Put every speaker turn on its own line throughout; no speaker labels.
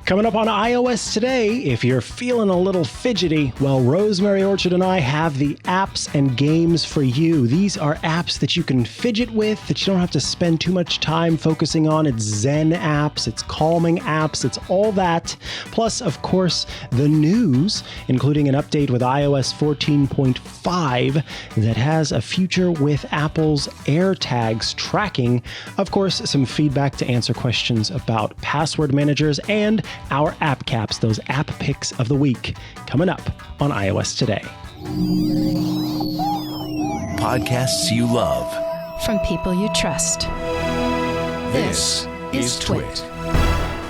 Coming up on iOS today, if you're feeling a little fidgety, well, Rosemary Orchard and I have the apps and games for you. These are apps that you can fidget with, that you don't have to spend too much time focusing on. It's Zen apps, it's calming apps, it's all that. Plus, of course, the news, including an update with iOS 14.5 that has a feature with Apple's AirTags tracking. Of course, some feedback to answer questions about password managers and our app caps, those app picks of the week, coming up on iOS Today.
Podcasts you love.
From people you trust.
This is TWiT.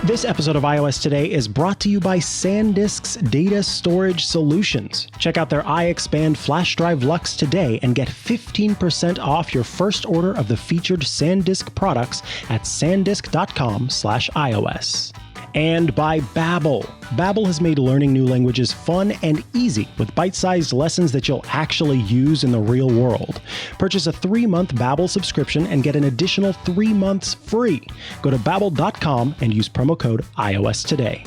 This episode of iOS Today is brought to you by Sandisk's Data Storage Solutions. Check out their iXpand flash drive Lux today and get 15% off your first order of the featured Sandisk products at sandisk.com/iOS. And by Babbel. Babbel has made learning new languages fun and easy with bite-sized lessons that you'll actually use in the real world. Purchase a 3-month Babbel subscription and get an additional 3 months free. Go to babbel.com and use promo code iOS today.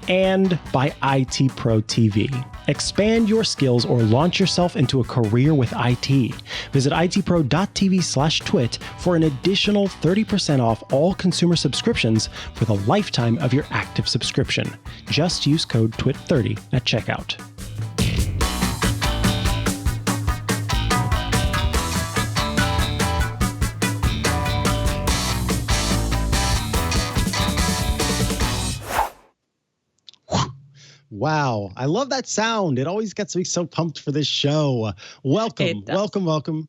And by ITProTV. Expand your skills or launch yourself into a career with IT. Visit itpro.tv/twit for an additional 30% off all consumer subscriptions for the lifetime of your active subscription. Just use code TWIT30 at checkout. Wow. I love that sound. It always gets me so pumped for this show. Welcome to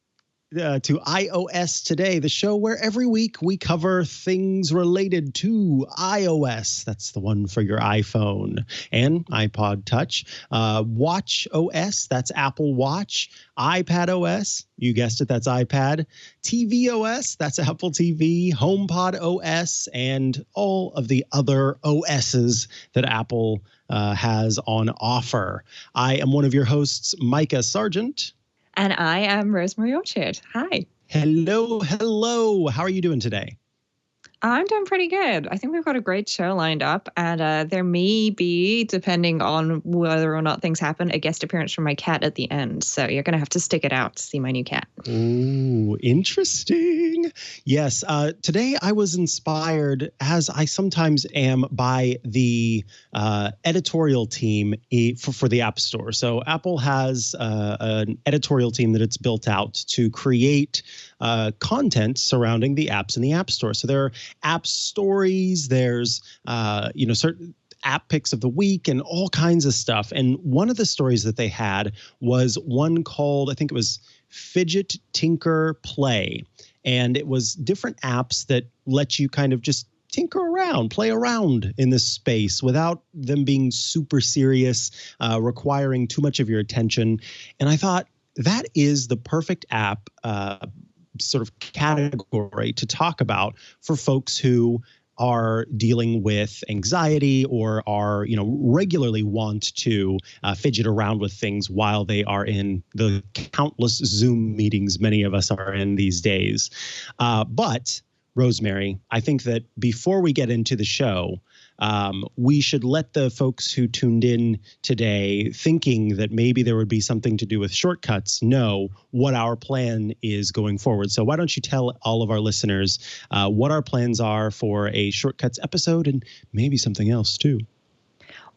iOS Today, the show where every week we cover things related to iOS. That's the one for your iPhone and iPod Touch. Watch OS, that's Apple Watch. iPad OS, you guessed it, that's iPad. TV OS, that's Apple TV. HomePod OS, and all of the other OSs that Apple has on offer. I am one of your hosts, Mikah Sargent.
And I am Rosemary Orchard. Hi.
Hello. How are you doing today?
I'm doing pretty good. I think we've got a great show lined up, and there may be, depending on whether or not things happen, a guest appearance from my cat at the end. So you're going to have to stick it out to see my new cat.
Ooh, interesting. Yes. Today I was inspired, as I sometimes am, by the editorial team for the App Store. So Apple has an editorial team that it's built out to create content surrounding the apps in the App Store. So there are app stories, there's certain app picks of the week and all kinds of stuff. And one of the stories that they had was one called, I think it was Fidget Tinker Play. And it was different apps that let you kind of just tinker around, play around in this space without them being super serious, requiring too much of your attention. And I thought that is the perfect app sort of category to talk about for folks who are dealing with anxiety or are, regularly want to fidget around with things while they are in the countless Zoom meetings many of us are in these days. But Rosemary, I think that before we get into the show, we should let the folks who tuned in today thinking that maybe there would be something to do with shortcuts know what our plan is going forward. So why don't you tell all of our listeners what our plans are for a shortcuts episode and maybe something else too.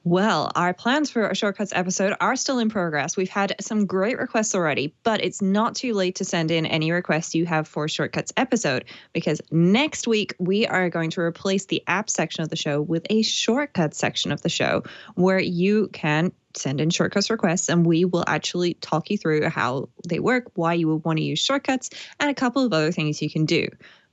Well, our plans for a Shortcuts episode are still in progress. We've had some great requests already, but it's not too late to send in any requests you have for Shortcuts episode, because next week we are going to replace the app section of the show with a Shortcuts section of the show where you can send in shortcuts requests and we will actually talk you through how they work, why you would want to use shortcuts, and a couple of other things you can do.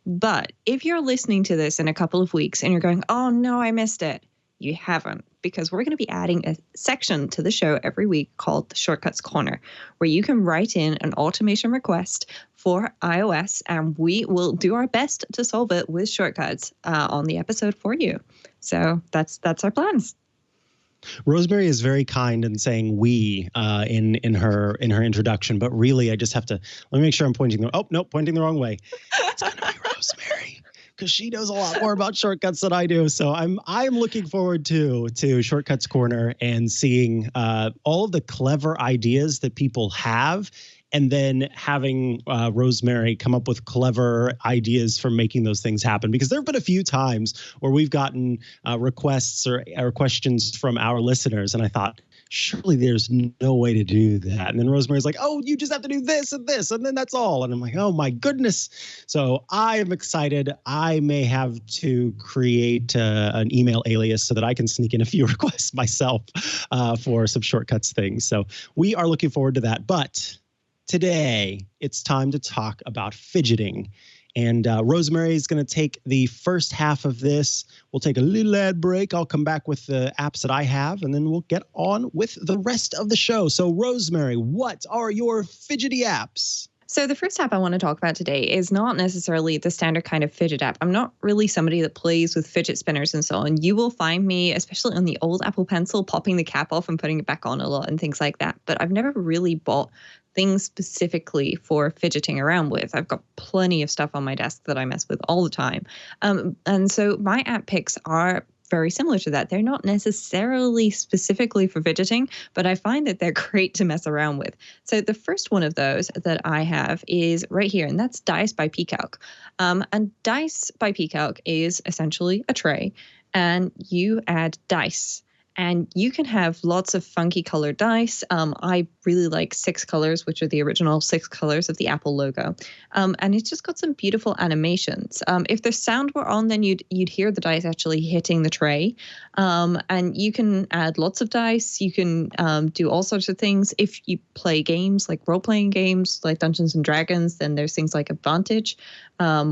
But if you're listening to this in a couple of weeks and you're going, oh no, I missed it, you haven't, because we're going to be adding a section to the show every week called the Shortcuts Corner, where you can write in an automation request for iOS, and we will do our best to solve it with shortcuts on the episode for you. So that's our plans.
Rosemary is very kind in saying we in her introduction, but really I just have to let me make sure I'm pointing the pointing the wrong way. It's going to be Rosemary. because she knows a lot more about shortcuts than I do. So I'm looking forward to Shortcuts Corner and seeing all of the clever ideas that people have, and then having Rosemary come up with clever ideas for making those things happen. Because there have been a few times where we've gotten requests or questions from our listeners, and I thought, surely there's no way to do that. And then Rosemary's like, oh, you just have to do this, and then that's all. And I'm like, oh my goodness. So I am excited. I may have to create an email alias so that I can sneak in a few requests myself for some shortcuts things. So we are looking forward to that. But today it's time to talk about fidgeting. And Rosemary is going to take the first half of this. We'll take a little ad break. I'll come back with the apps that I have, and then we'll get on with the rest of the show. So, Rosemary, what are your fidgety apps?
So the first app I want to talk about today is not necessarily the standard kind of fidget app. I'm not really somebody that plays with fidget spinners and so on. You will find me, especially on the old Apple Pencil, popping the cap off and putting it back on a lot and things like that. But I've never really bought things specifically for fidgeting around with. I've got plenty of stuff on my desk that I mess with all the time. And so my app picks are very similar to that. They're not necessarily specifically for fidgeting, but I find that they're great to mess around with. So the first one of those that I have is right here, and that's Dice by PCalc. And Dice by PCalc is essentially a tray, and you add dice. And you can have lots of funky colored dice. I really like 6 colors, which are the original 6 colors of the Apple logo. And it's just got some beautiful animations. If the sound were on, then you'd hear the dice actually hitting the tray. And you can add lots of dice. You can do all sorts of things. If you play games like role-playing games like Dungeons and Dragons, then there's things like Advantage,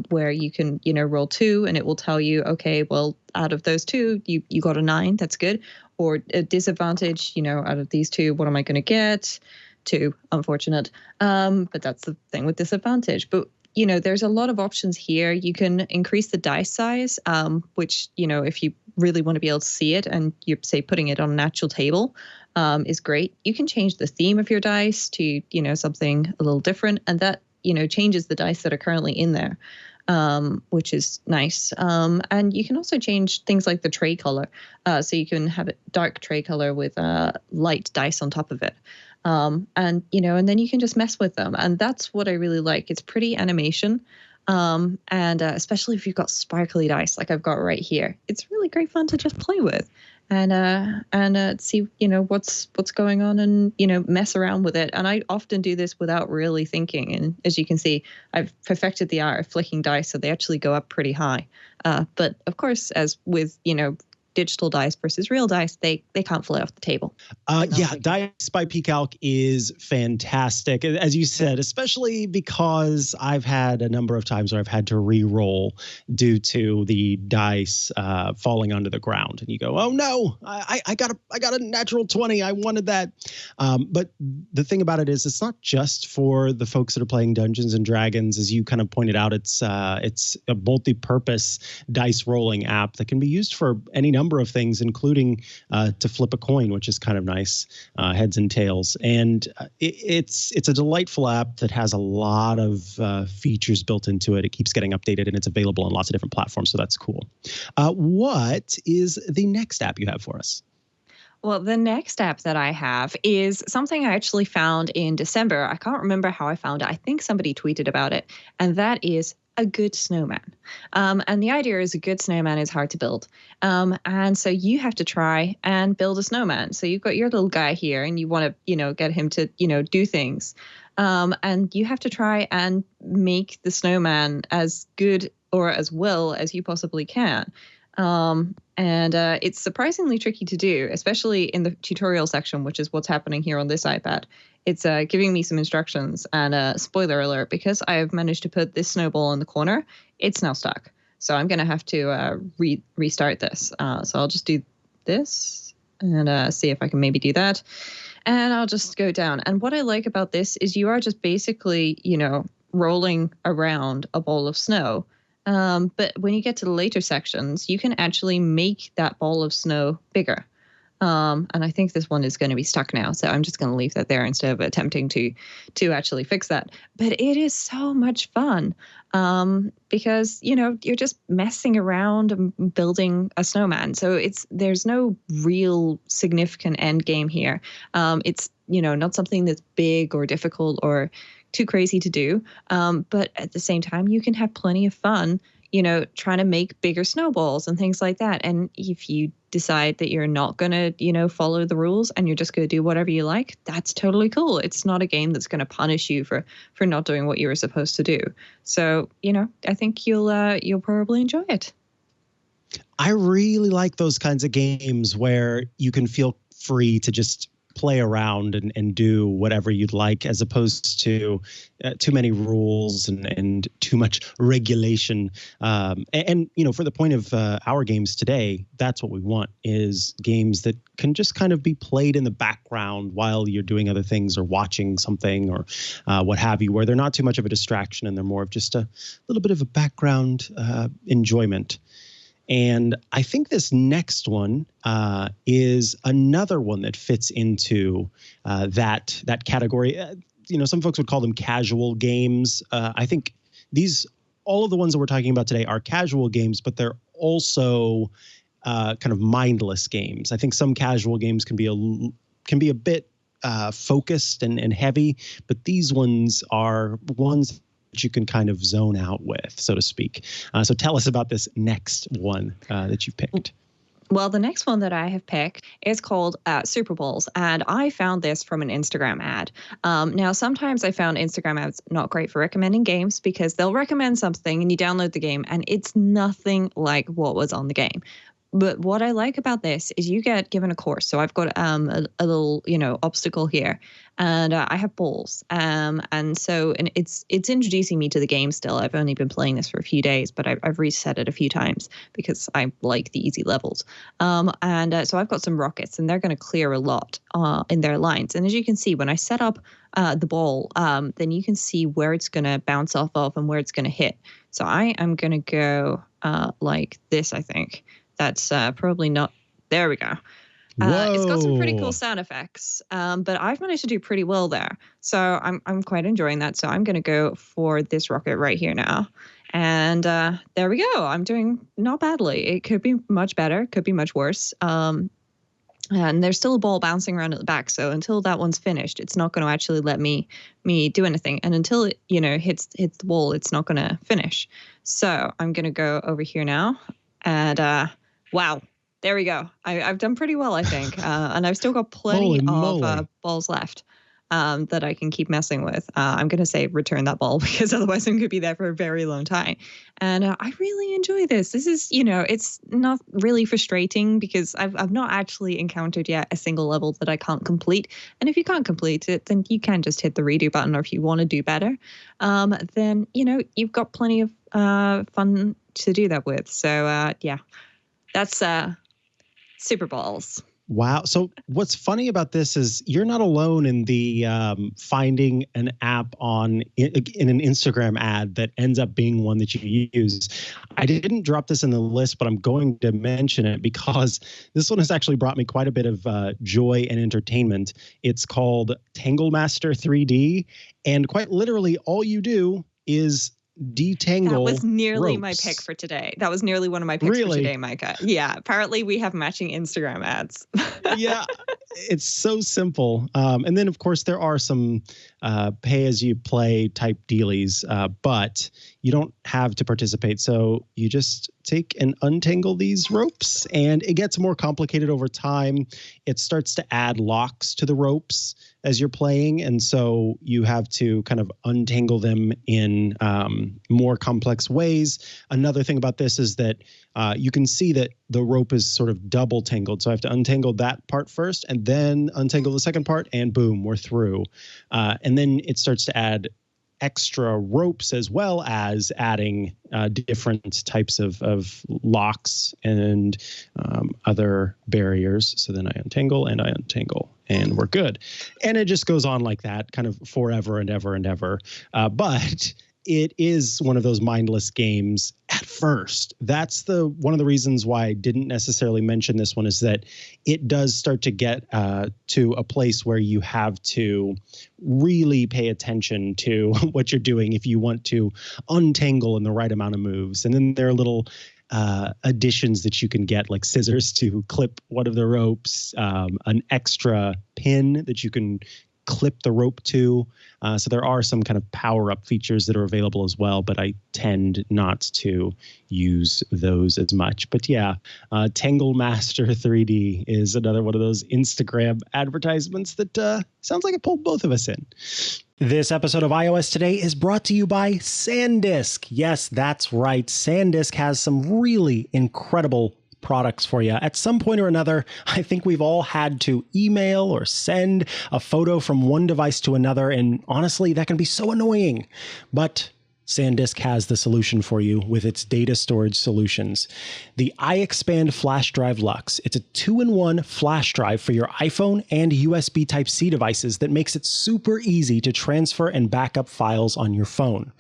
where you can, roll 2 and it will tell you, okay, well, out of those 2, you got a 9. That's good. Or a disadvantage, out of these 2, what am I going to get? 2, unfortunate. But that's the thing with disadvantage. But, there's a lot of options here. You can increase the dice size, which, if you really want to be able to see it and you're, say, putting it on an actual table, is great. You can change the theme of your dice to, something a little different. And that, changes the dice that are currently in there. Which is nice. And you can also change things like the tray color. So you can have a dark tray color with light dice on top of it. And then you can just mess with them. And that's what I really like. It's pretty animation. And especially if you've got sparkly dice like I've got right here. It's really great fun to just play with. And see, what's going on and, mess around with it. And I often do this without really thinking. And as you can see, I've perfected the art of flicking dice so they actually go up pretty high. But of course, as with, digital dice versus real dice, they can't fly off the table.
Dice by PCalc is fantastic. As you said, especially because I've had a number of times where I've had to re-roll due to the dice falling onto the ground. And you go, oh no, I got a natural 20. I wanted that. But the thing about it is it's not just for the folks that are playing Dungeons and Dragons. As you kind of pointed out, it's a multi-purpose dice rolling app that can be used for any number of things, including to flip a coin, which is kind of nice, heads and tails. And it's a delightful app that has a lot of features built into it. It keeps getting updated, and it's available on lots of different platforms, so that's cool. What is the next app you have for us?
Well, the next app that I have is something I actually found in December. I can't remember how I found it. I think somebody tweeted about it, and that is a Good Snowman. And the idea is a good snowman is hard to build. And so you have to try and build a snowman. So you've got your little guy here and you want to, get him to, do things. And you have to try and make the snowman as good or as well as you possibly can. And it's surprisingly tricky to do, especially in the tutorial section, which is what's happening here on this iPad. It's giving me some instructions, and spoiler alert, because I have managed to put this snowball in the corner, it's now stuck. So I'm going to have to restart this. So I'll just do this and see if I can maybe do that. And I'll just go down. And what I like about this is you are just basically, rolling around a ball of snow. But when you get to the later sections, you can actually make that ball of snow bigger. And I think this one is going to be stuck now. So I'm just going to leave that there instead of attempting to actually fix that. But it is so much fun because, you're just messing around and building a snowman. So there's no real significant end game here. It's, not something that's big or difficult or too crazy to do. But at the same time, you can have plenty of fun, trying to make bigger snowballs and things like that. And if you decide that you're not going to, follow the rules and you're just going to do whatever you like, that's totally cool. It's not a game that's going to punish you for not doing what you were supposed to do. So, I think you'll probably enjoy it.
I really like those kinds of games where you can feel free to just play around and do whatever you'd like, as opposed to too many rules and too much regulation. And for the point of our games today, that's what we want, is games that can just kind of be played in the background while you're doing other things or watching something or what have you, where they're not too much of a distraction and they're more of just a little bit of a background enjoyment. And I think this next one is another one that fits into that category. Some folks would call them casual games. I think all of the ones that we're talking about today are casual games, but they're also kind of mindless games. I think some casual games can be a bit focused and heavy, but these ones are ones that you can kind of zone out with, so to speak. So tell us about this next one that you've picked.
Well, the next one that I have picked is called Super Bowls, and I found this from an Instagram ad. Now, sometimes I found Instagram ads not great for recommending games because they'll recommend something and you download the game and it's nothing like what was on the game. But what I like about this is you get given a course. So I've got a little, obstacle here, and I have balls. And it's introducing me to the game still. I've only been playing this for a few days, but I've reset it a few times because I like the easy levels. So I've got some rockets, and they're going to clear a lot in their lines. And as you can see, when I set up the ball, then you can see where it's going to bounce off of and where it's going to hit. So I am going to go like this, I think. That's probably not. There we go. It's got some pretty cool sound effects, but I've managed to do pretty well there. So I'm quite enjoying that. So I'm going to go for this rocket right here now. And there we go. I'm doing not badly. It could be much better. Could be much worse. And there's still a ball bouncing around at the back. So until that one's finished, it's not going to actually let me do anything. And until it, hits the wall, it's not going to finish. So I'm going to go over here now. And wow, there we go. I've done pretty well, I think. And I've still got plenty of balls left that I can keep messing with. I'm going to say return that ball because otherwise I'm going to be there for a very long time. And I really enjoy this. This is, it's not really frustrating because I've not actually encountered yet a single level that I can't complete. And if you can't complete it, then you can just hit the redo button. Or if you want to do better, then, you've got plenty of fun to do that with. So, yeah. That's Super Balls.
Wow. So what's funny about this is you're not alone in the finding an app in an Instagram ad that ends up being one that you use. I didn't drop this in the list, but I'm going to mention it because this one has actually brought me quite a bit of joy and entertainment. It's called Tangle Master 3D. And quite literally, all you do is detangle. That
was nearly
ropes.
My pick for today. That was nearly one of my picks for today, Micah. Yeah, apparently we have matching Instagram ads.
Yeah, it's so simple. And then, of course, there are some pay-as-you-play type dealies, but you don't have to participate. So you just take and untangle these ropes, and it gets more complicated over time. It starts to add locks to the ropes as you're playing, and so you have to kind of untangle them in more complex ways. Another thing about this is that you can see that the rope is sort of double tangled. So I have to untangle that part first and then untangle the second part, and boom, we're through. And then it starts to add extra ropes as well as adding different types of locks and other barriers. So then I untangle and we're good. And it just goes on like that kind of forever and ever and ever. But it is one of those mindless games at first. That's one of the reasons why I didn't necessarily mention this one, is that it does start to get to a place where you have to really pay attention to what you're doing if you want to untangle in the right amount of moves. And then there are little additions that you can get, like scissors to clip one of the ropes, an extra pin that you can clip the rope to. So there are some kind of power-up features that are available as well, but I tend not to use those as much. But yeah, Tangle Master 3D is another one of those Instagram advertisements that sounds like it pulled both of us in. This episode of iOS Today is brought to you by Sandisk. Yes, that's right. Sandisk has some really incredible products for you. At some point or another, I think we've all had to email or send a photo from one device to another, and honestly, that can be so annoying. But Sandisk has the solution for you with its data storage solutions. The iExpand Flash Drive Lux. It's a 2-in-1 flash drive for your iPhone and USB Type-C devices that makes it super easy to transfer and back up files on your phone.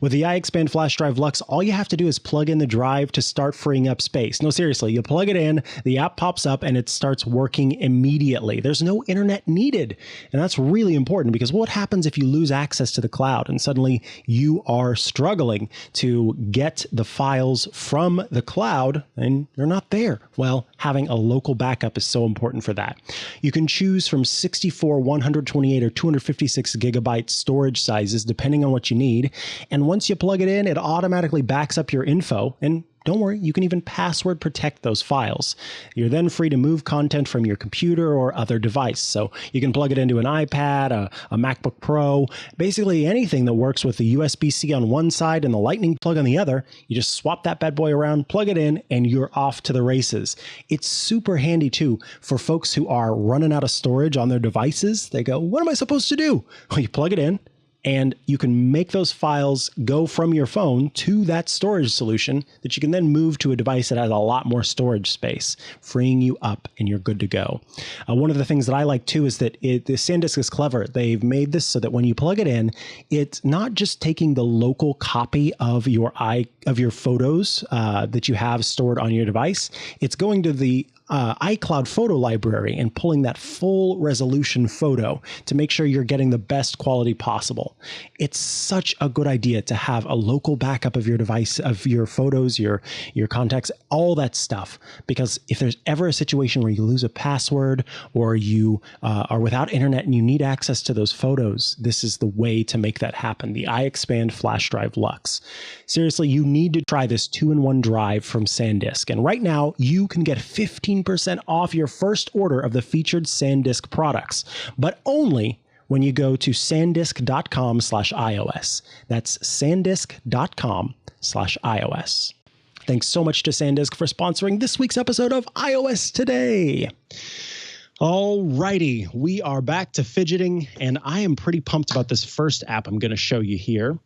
With the iExpand Flash Drive Lux, all you have to do is plug in the drive to start freeing up space. No, seriously, you plug it in, the app pops up, and it starts working immediately. There's no internet needed. And that's really important, because what happens if you lose access to the cloud and suddenly you are struggling to get the files from the cloud and they're not there? Well, having a local backup is so important for that. You can choose from 64, 128, or 256 gigabyte storage sizes, depending on what you need. And once you plug it in, it automatically backs up your info, and don't worry, you can even password protect those files. You're then free to move content from your computer or other device. So you can plug it into an iPad, a MacBook Pro, basically anything that works with the USB-C on one side and the Lightning plug on the other. You just swap that bad boy around, plug it in, and you're off to the races. It's super handy too for folks who are running out of storage on their devices. They go, what am I supposed to do? Well, you plug it in, and you can make those files go from your phone to that storage solution that you can then move to a device that has a lot more storage space, freeing you up, and you're good to go. One of the things that I like too is that the Sandisk is clever. They've made this so that when you plug it in, it's not just taking the local copy of your photos that you have stored on your device. It's going to the iCloud photo library and pulling that full resolution photo to make sure you're getting the best quality possible. It's such a good idea to have a local backup of your device, of your photos, your contacts, all that stuff, because if there's ever a situation where you lose a password or you are without internet and you need access to those photos, this is the way to make that happen. The iExpand Flash Drive Lux. Seriously, you need to try this 2-in-1 drive from Sandisk. And right now, you can get 15% off your first order of the featured Sandisk products, but only when you go to sandisk.com/iOS. That's sandisk.com/iOS. Thanks so much to Sandisk for sponsoring this week's episode of iOS Today. All righty, we are back to fidgeting, and I am pretty pumped about this first app I'm going to show you here.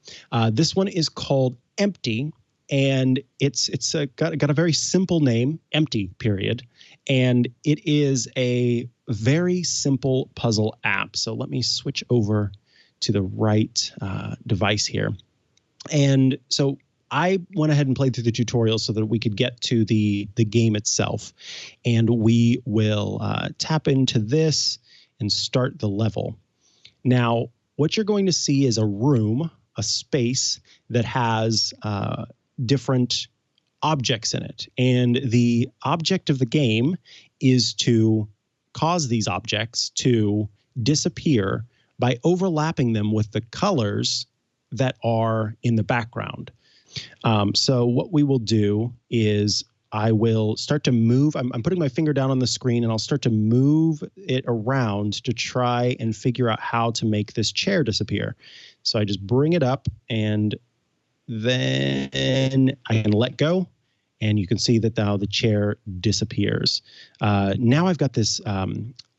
This one is called Empty, and it's got a very simple name, Empty, period. And it is a very simple puzzle app. So let me switch over to the right device here. And so I went ahead and played through the tutorial so that we could get to the game itself. And we will tap into this and start the level. Now, what you're going to see is a room, a space that has different objects in it. And the object of the game is to cause these objects to disappear by overlapping them with the colors that are in the background. So what we will do is I will start to move. I'm putting my finger down on the screen, and I'll start to move it around to try and figure out how to make this chair disappear. So I just bring it up, and then I can let go, and you can see that now the chair disappears. Now I've got this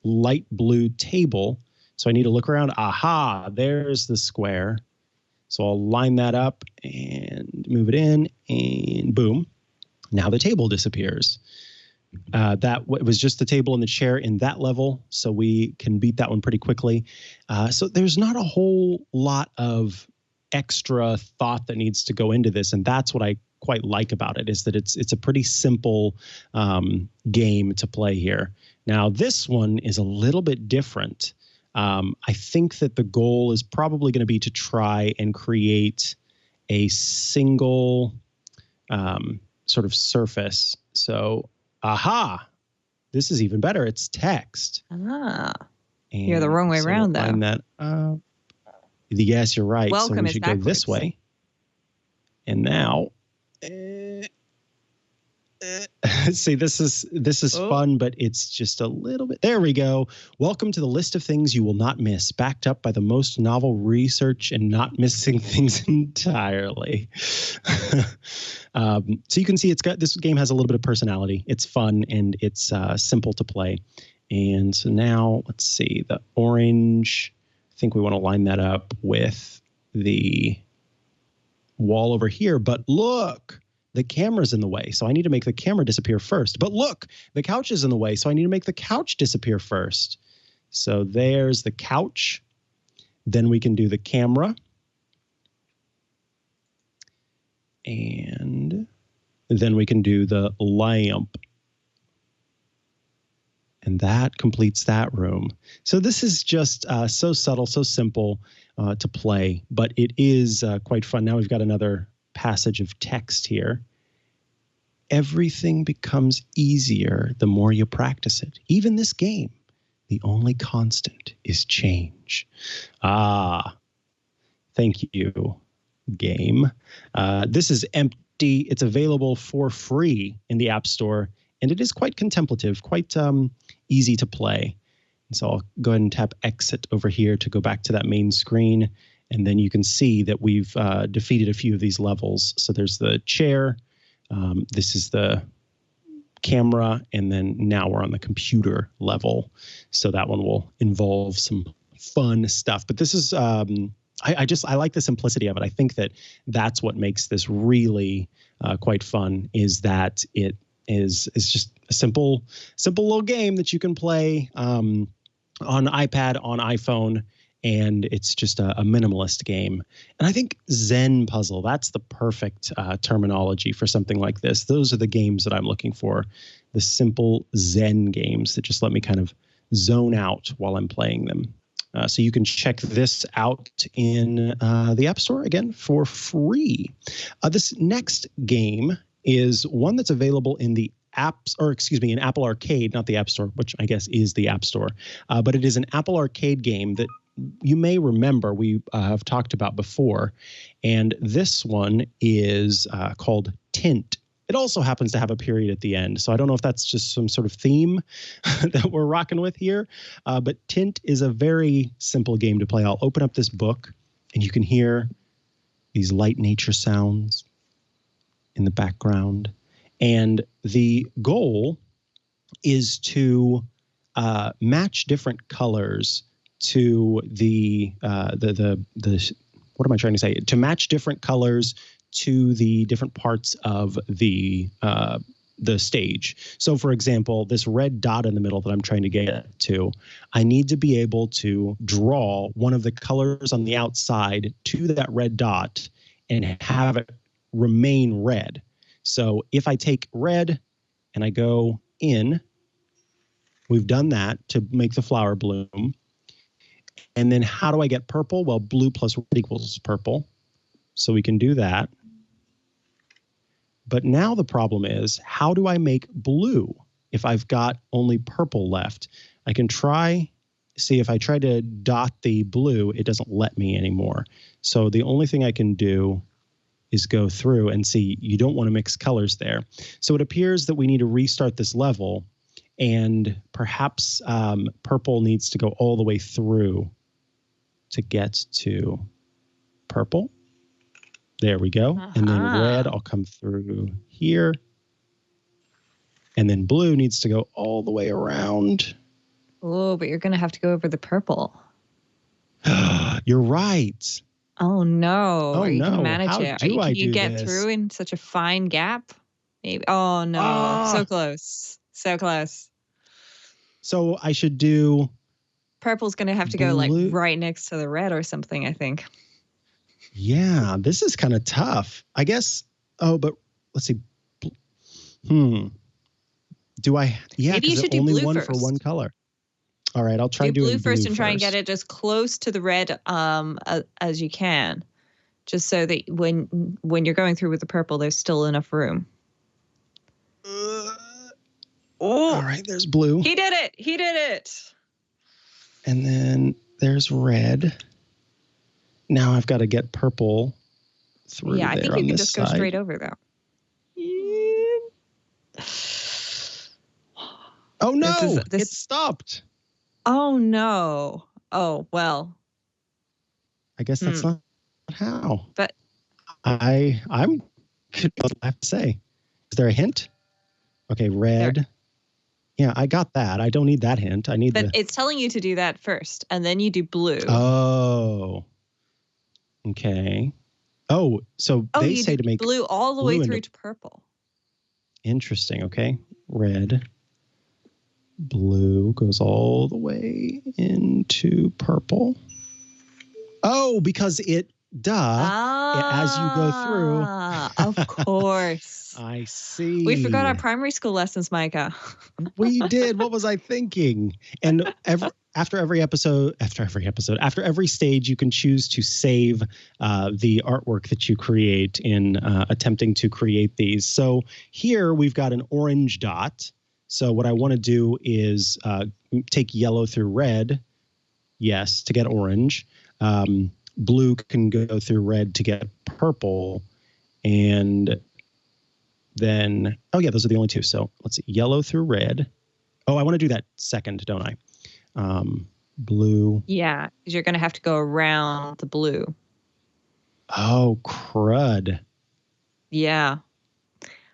light blue table, so I need to look around. Aha, there's the square. So I'll line that up and move it in, and boom, now the table disappears. That was just the table and the chair in that level, so we can beat that one pretty quickly. So there's not a whole lot of extra thought that needs to go into this, and that's what I quite like about it, is that it's a pretty simple game to play here. Now, this one is a little bit different. I think that the goal is probably going to be to try and create a single sort of surface. So, this is even better. It's text.
You're the wrong way around, though.
Line that up. Yes, you're right.
Welcome
so we should go this way. And now, see, this is fun, but it's just a little bit. There we go. Welcome to the list of things you will not miss, backed up by the most novel research and not missing things entirely. So you can see this game has a little bit of personality. It's fun and it's simple to play. And so now let's see, the orange. I think we want to line that up with the wall over here. But look, the camera's in the way, so I need to make the camera disappear first. But look, the couch is in the way, so I need to make the couch disappear first. So there's the couch. Then we can do the camera. And then we can do the lamp. And that completes that room. So this is just so subtle, so simple to play, but it is quite fun. Now we've got another passage of text here. Everything becomes easier the more you practice it. Even this game, the only constant is change. Thank you, game. This is empty. It's available for free in the App Store, and it is quite contemplative, quite easy to play. And so I'll go ahead and tap exit over here to go back to that main screen. And then you can see that we've defeated a few of these levels. So there's the chair. This is the camera. And then now we're on the computer level. So that one will involve some fun stuff. But this is, I like the simplicity of it. I think that that's what makes this really quite fun, is that it is just a simple little game that you can play on iPad, on iPhone, and it's just a minimalist game. And I think Zen puzzle, that's the perfect terminology for something like this. Those are the games that I'm looking for, the simple Zen games that just let me kind of zone out while I'm playing them. So you can check this out in the App Store, again, for free. This next game is one that's available in the in Apple Arcade, not the App Store, which I guess is the App Store. But it is an Apple Arcade game that you may remember we have talked about before. And this one is called Tint. It also happens to have a period at the end. So I don't know if that's just some sort of theme that we're rocking with here. But Tint is a very simple game to play. I'll open up this book and you can hear these light nature sounds in the background. And the goal is to match different colors to the what am I trying to say? To match different colors to the different parts of the stage. So, for example, this red dot in the middle that I'm trying to get to, I need to be able to draw one of the colors on the outside to that red dot and have it remain red. So if I take red and I go in, we've done that to make the flower bloom. And then how do I get purple? Well, blue plus red equals purple. So we can do that. But now the problem is, how do I make blue if I've got only purple left? I can see if I try to dot the blue, it doesn't let me anymore. So the only thing I can do is go through and see, you don't want to mix colors there. So it appears that we need to restart this level, and perhaps purple needs to go all the way through to get to purple. There we go. And then red, I'll come through here. And then blue needs to go all the way around.
Oh, but you're going to have to go over the purple.
You're right.
Oh, no.
Oh,
you
no.
Can manage
How
it.
do I
Can
do
you get
this?
through in such a fine gap? Maybe. Oh, no. So close. So close.
So I should do...
Purple's going to have to go like right next to the red or something, I think.
Yeah, this is kind of tough. I guess. Oh, but let's see. Do I? Yeah,
Maybe you
because
should do
only
blue
one
first.
for one color. All right, I'll try
do
doing
blue first and try and
first.
get it as close to the red as you can, just so that when you're going through with the purple, there's still enough room.
All right, there's blue.
He did it.
And then there's red. Now I've got to get purple through there.
Yeah, I think you can just go straight over though.
Oh no! It stopped.
Oh no! Oh well.
I guess that's not how.
But
I'm good. I have to say, is there a hint? Okay, red.
There.
Yeah, I got that. I don't need that hint. I need.
But it's telling you to do that first, and then you do blue.
Oh. Okay. Oh, so they say to make
blue all the way through to purple.
Interesting. Okay, red. Blue goes all the way into purple. Oh, because as you go through.
Of course.
I see.
We forgot our primary school lessons, Micah.
We did. What was I thinking? And after every stage, you can choose to save the artwork that you create in attempting to create these. So here we've got an orange dot. So what I want to do is take yellow through red, yes, to get orange. Blue can go through red to get purple. And then, oh yeah, those are the only two. So let's see, yellow through red. Oh, I want to do that second, don't I? Blue.
Yeah, because you're going to have to go around the blue.
Oh, crud.
Yeah.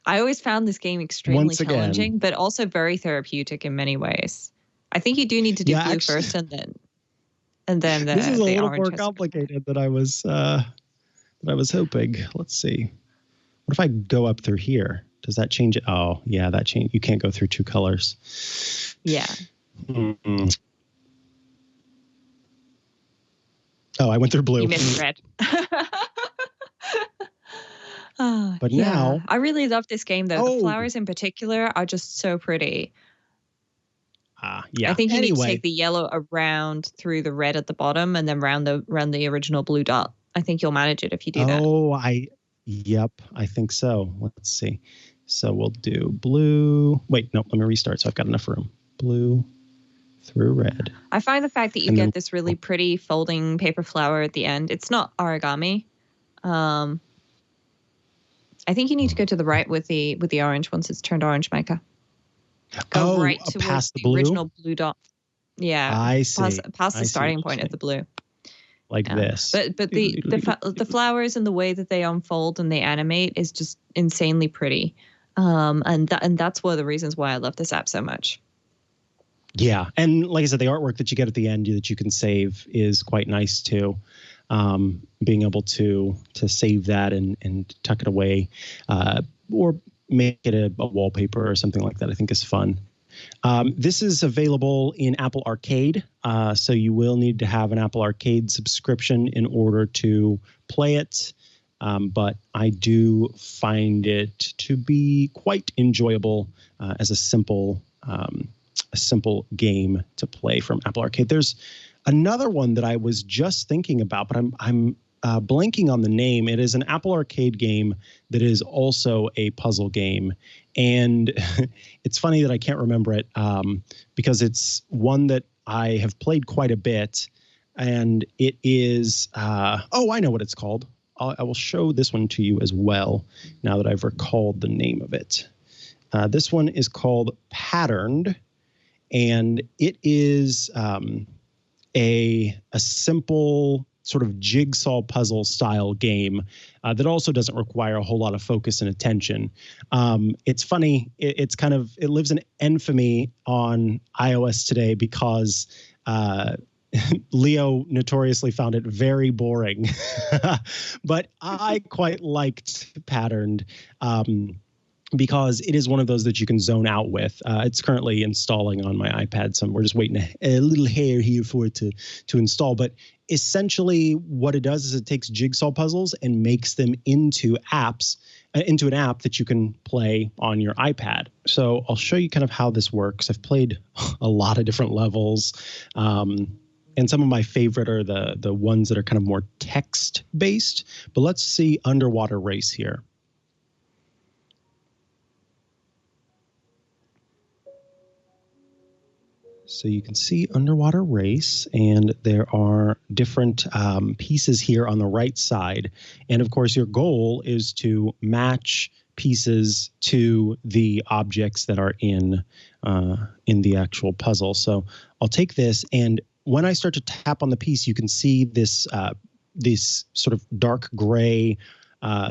I always found this game extremely challenging, but also very therapeutic in many ways. I think you do need to do blue first and then
this is a little
orange
more complicated than I was hoping. Let's see. What if I go up through here? Does that change it? Oh, yeah, that change. You can't go through two colors.
Yeah.
Mm-mm. Oh, I went through blue.
You missed red.
But now
I really love this game though. The flowers in particular are just so pretty.
Yeah.
I think you need to take the yellow around through the red at the bottom and then round the original blue dot. I think you'll manage it if you do that.
Yep, I think so. Let's see. So we'll do blue. Wait, no, let me restart so I've got enough room. Blue through red.
I find the fact that you get this really pretty folding paper flower at the end. It's not origami. I think you need to go to the right with the orange once it's turned orange, Micah. Go right towards the original blue dot. Yeah,
I see.
Past the starting point at the blue.
Like this.
But the flowers and the way that they unfold and they animate is just insanely pretty. And that's one of the reasons why I love this app so much.
Yeah, and like I said, the artwork that you get at the end that you can save is quite nice too. Being able to save that and tuck it away, or make it a wallpaper or something like that, I think is fun. This is available in Apple Arcade, so you will need to have an Apple Arcade subscription in order to play it. But I do find it to be quite enjoyable as a simple game to play from Apple Arcade. There's another one that I was just thinking about, but I'm blanking on the name. It is an Apple Arcade game that is also a puzzle game. And it's funny that I can't remember it because it's one that I have played quite a bit. And it is, I know what it's called. I will show this one to you as well now that I've recalled the name of it. This one is called Patterned. And it is a simple sort of jigsaw puzzle style game that also doesn't require a whole lot of focus and attention. It's funny. It lives in infamy on iOS today because Leo notoriously found it very boring, but I quite liked Patterned. because it is one of those that you can zone out with. It's currently installing on my iPad, so we're just waiting a little hair here for it to install. But essentially what it does is it takes jigsaw puzzles and makes them into apps, into an app that you can play on your iPad. So I'll show you kind of how this works. I've played a lot of different levels. And some of my favorite are the ones that are kind of more text-based. But let's see Underwater Race here. So you can see Underwater Race, and there are different pieces here on the right side. And of course, your goal is to match pieces to the objects that are in the actual puzzle. So I'll take this, and when I start to tap on the piece, you can see this sort of dark gray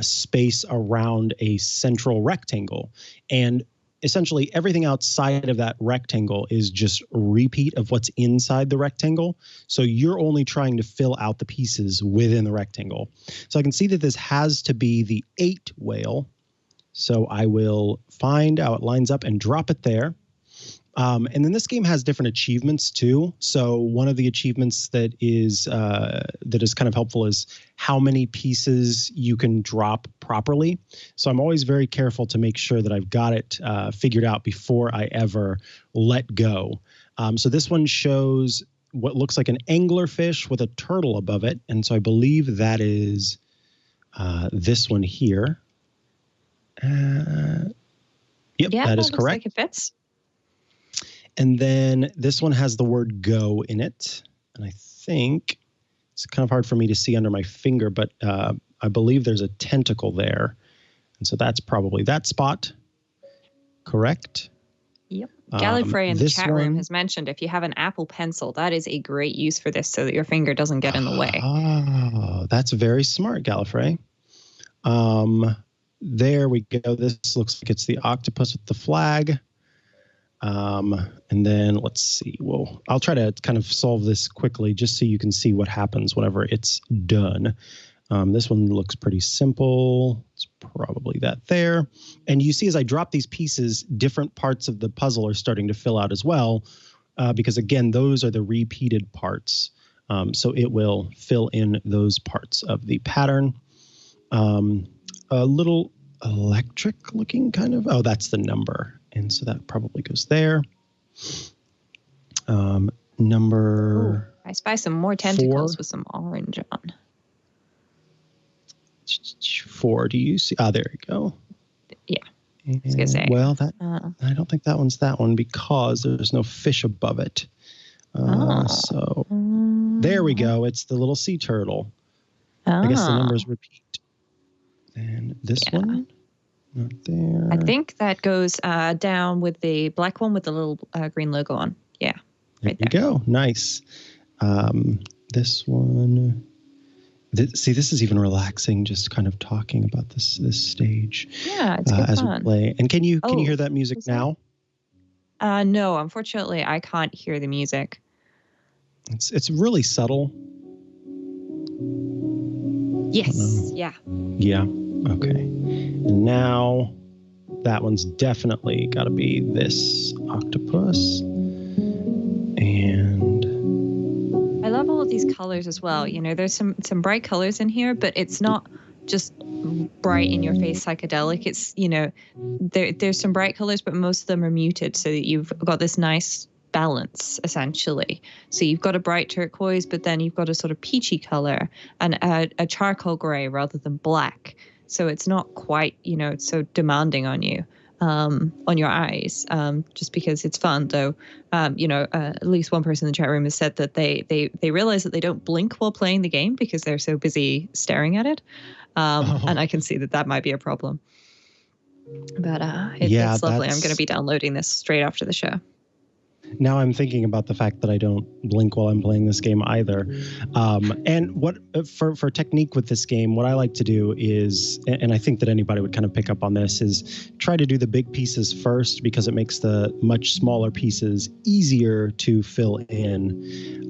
space around a central rectangle. And essentially everything outside of that rectangle is just a repeat of what's inside the rectangle. So you're only trying to fill out the pieces within the rectangle. So I can see that this has to be the 8 whale. So I will find how it lines up and drop it there. And then this game has different achievements too. So one of the achievements that is kind of helpful is how many pieces you can drop properly. So I'm always very careful to make sure that I've got it figured out before I ever let go. So this one shows what looks like an anglerfish with a turtle above it. And so I believe that is this one here. Yep,
Yeah,
that is
looks
correct.
like it fits.
And then this one has the word go in it. And I think it's kind of hard for me to see under my finger, but I believe there's a tentacle there. And so that's probably that spot. Correct?
Yep. Gallifrey in the chat room
one
has mentioned if you have an Apple Pencil, that is a great use for this so that your finger doesn't get in the way.
Oh, that's very smart, Gallifrey. There we go. This looks like it's the octopus with the flag. And then let's see. Well, I'll try to kind of solve this quickly just so you can see what happens whenever it's done. This one looks pretty simple. It's probably that there. And you see as I drop these pieces, different parts of the puzzle are starting to fill out as well, because again, those are the repeated parts. So it will fill in those parts of the pattern. A little electric looking kind of, oh, that's the number. And so that probably goes there. Number
Ooh, I spy some more tentacles
4.
with some orange on.
4, do you see? There you go.
Yeah, I was gonna say.
Well, that I don't think that one's that one because there's no fish above it. So there we go. It's the little sea turtle. I guess the numbers repeat. And this one, not there.
I think that goes down with the black one with the little green logo on. Yeah, right
there. You go. Nice. This one. See, this is even relaxing, just kind of talking about this stage.
Yeah, it's good
as
fun.
we play. And can you hear that music now?
No, unfortunately, I can't hear the music.
It's really subtle.
Yes. Yeah.
Yeah. Okay. And now that one's definitely got to be this octopus. And
I love all of these colors as well. You know, there's some bright colors in here, but it's not just bright in your face psychedelic. It's, you know, there's some bright colors, but most of them are muted so that you've got this nice balance essentially. So you've got a bright turquoise, but then you've got a sort of peachy color and a charcoal gray rather than black. So it's not quite, you know, it's so demanding on you, on your eyes, just because it's fun. Though, you know, at least one person in the chat room has said that they realize that they don't blink while playing the game because they're so busy staring at it. And I can see that might be a problem. But it's lovely. I'm going to be downloading this straight after the show.
Now I'm thinking about the fact that I don't blink while I'm playing this game either. And what for technique with this game, what I like to do is, and I think that anybody would kind of pick up on this, is try to do the big pieces first because it makes the much smaller pieces easier to fill in.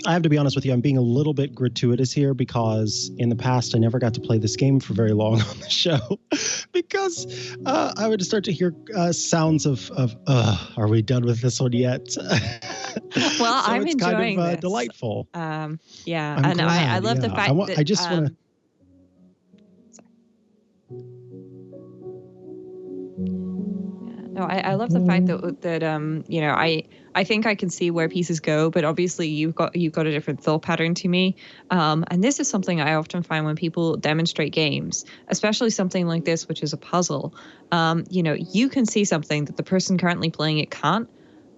I have to be honest with you. I'm being a little bit gratuitous here because in the past I never got to play this game for very long on the show because I would start to hear sounds of are we done with this one yet?
Well,
so
I'm
it's
enjoying
kind of
this.
Delightful.
Yeah,
I'm
and
glad,
I love the fact that
I just want to.
No, I love the fact that you know, I think I can see where pieces go, but obviously you've got a different thought pattern to me. And this is something I often find when people demonstrate games, especially something like this, which is a puzzle. You know, you can see something that the person currently playing it can't.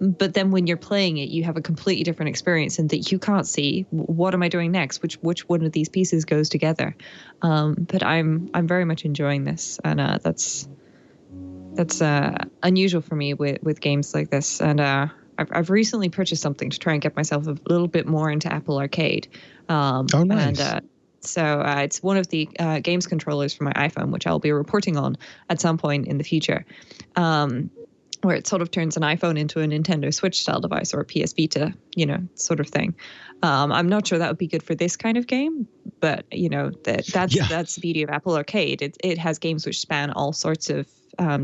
But then when you're playing it, you have a completely different experience and that you can't see. What am I doing next? Which one of these pieces goes together? But I'm very much enjoying this, and that's unusual for me with games like this. And I've recently purchased something to try and get myself a little bit more into Apple Arcade.
Nice.
And so it's one of the games controllers for my iPhone, which I'll be reporting on at some point in the future, where it sort of turns an iPhone into a Nintendo Switch style device or a PS Vita, you know, sort of thing. I'm not sure that would be good for this kind of game, but you know, that's the beauty of Apple Arcade. It has games which span all sorts of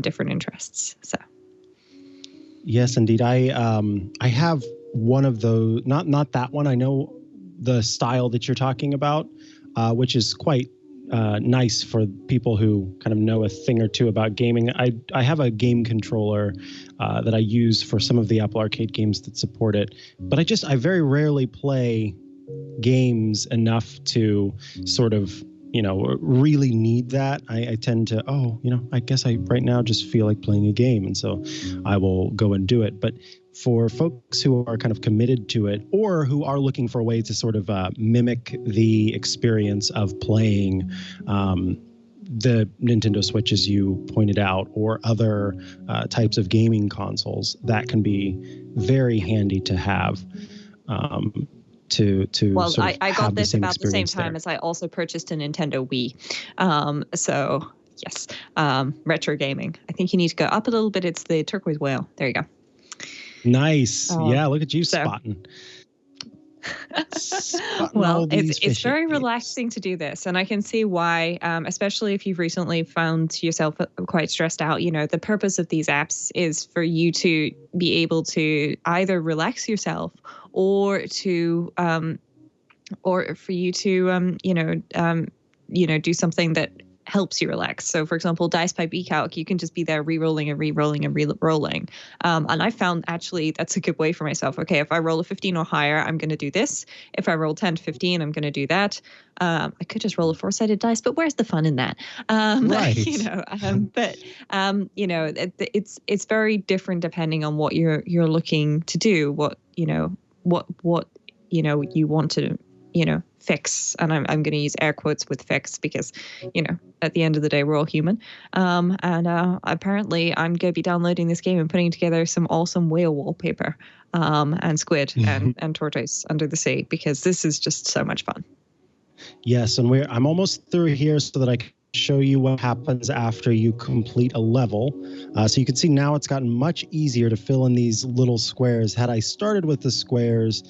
different interests. So
yes, indeed. I have one of those, not that one. I know the style that you're talking about, which is quite nice for people who kind of know a thing or two about gaming. I have a game controller that I use for some of the Apple Arcade games that support it, but I very rarely play games enough to sort of, you know, really need that. I tend to, I guess I right now just feel like playing a game, and so I will go and do it. But for folks who are kind of committed to it, or who are looking for a way to sort of mimic the experience of playing the Nintendo Switch, as you pointed out, or other types of gaming consoles, that can be very handy to have. Well,
I got this about the same time as I also purchased a Nintendo Wii. So yes, retro gaming. I think you need to go up a little bit. It's the turquoise whale. There you go.
Nice. Yeah, look at you spotting.
Well, it's very relaxing to do this, and I can see why, especially if you've recently found yourself quite stressed out. You know, the purpose of these apps is for you to be able to either relax yourself or to or for you to do something that helps you relax. So for example, Dice by PCalc, you can just be there re-rolling and re-rolling and re-rolling. And I found actually that's a good way for myself. Okay, if I roll a 15 or higher, I'm going to do this. If I roll 10 to 15, I'm going to do that. I could just roll a 4-sided dice, but where's the fun in that?
Right.
It's very different depending on what you're looking to do, what you want to, fix. And I'm going to use air quotes with fix because, at the end of the day, we're all human. Apparently I'm going to be downloading this game and putting together some awesome whale wallpaper and squid and tortoise under the sea, because this is just so much fun.
Yes, and I'm almost through here so that I can show you what happens after you complete a level. So you can see now it's gotten much easier to fill in these little squares. Had I started with the squares,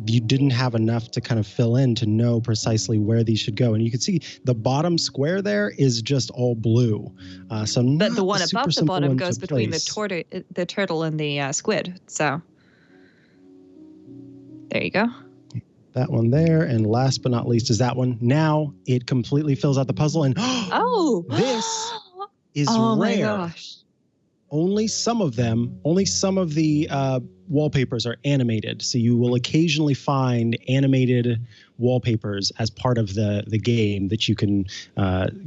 you didn't have enough to kind of fill in to know precisely where these should go. And you can see the bottom square there is just all blue. But
the one above the bottom goes between the turtle and the squid. So there you go.
That one there, and last but not least is that one. Now it completely fills out the puzzle, and this is rare.
My gosh.
Only some of the wallpapers are animated, so you will occasionally find animated wallpapers as part of the game that you can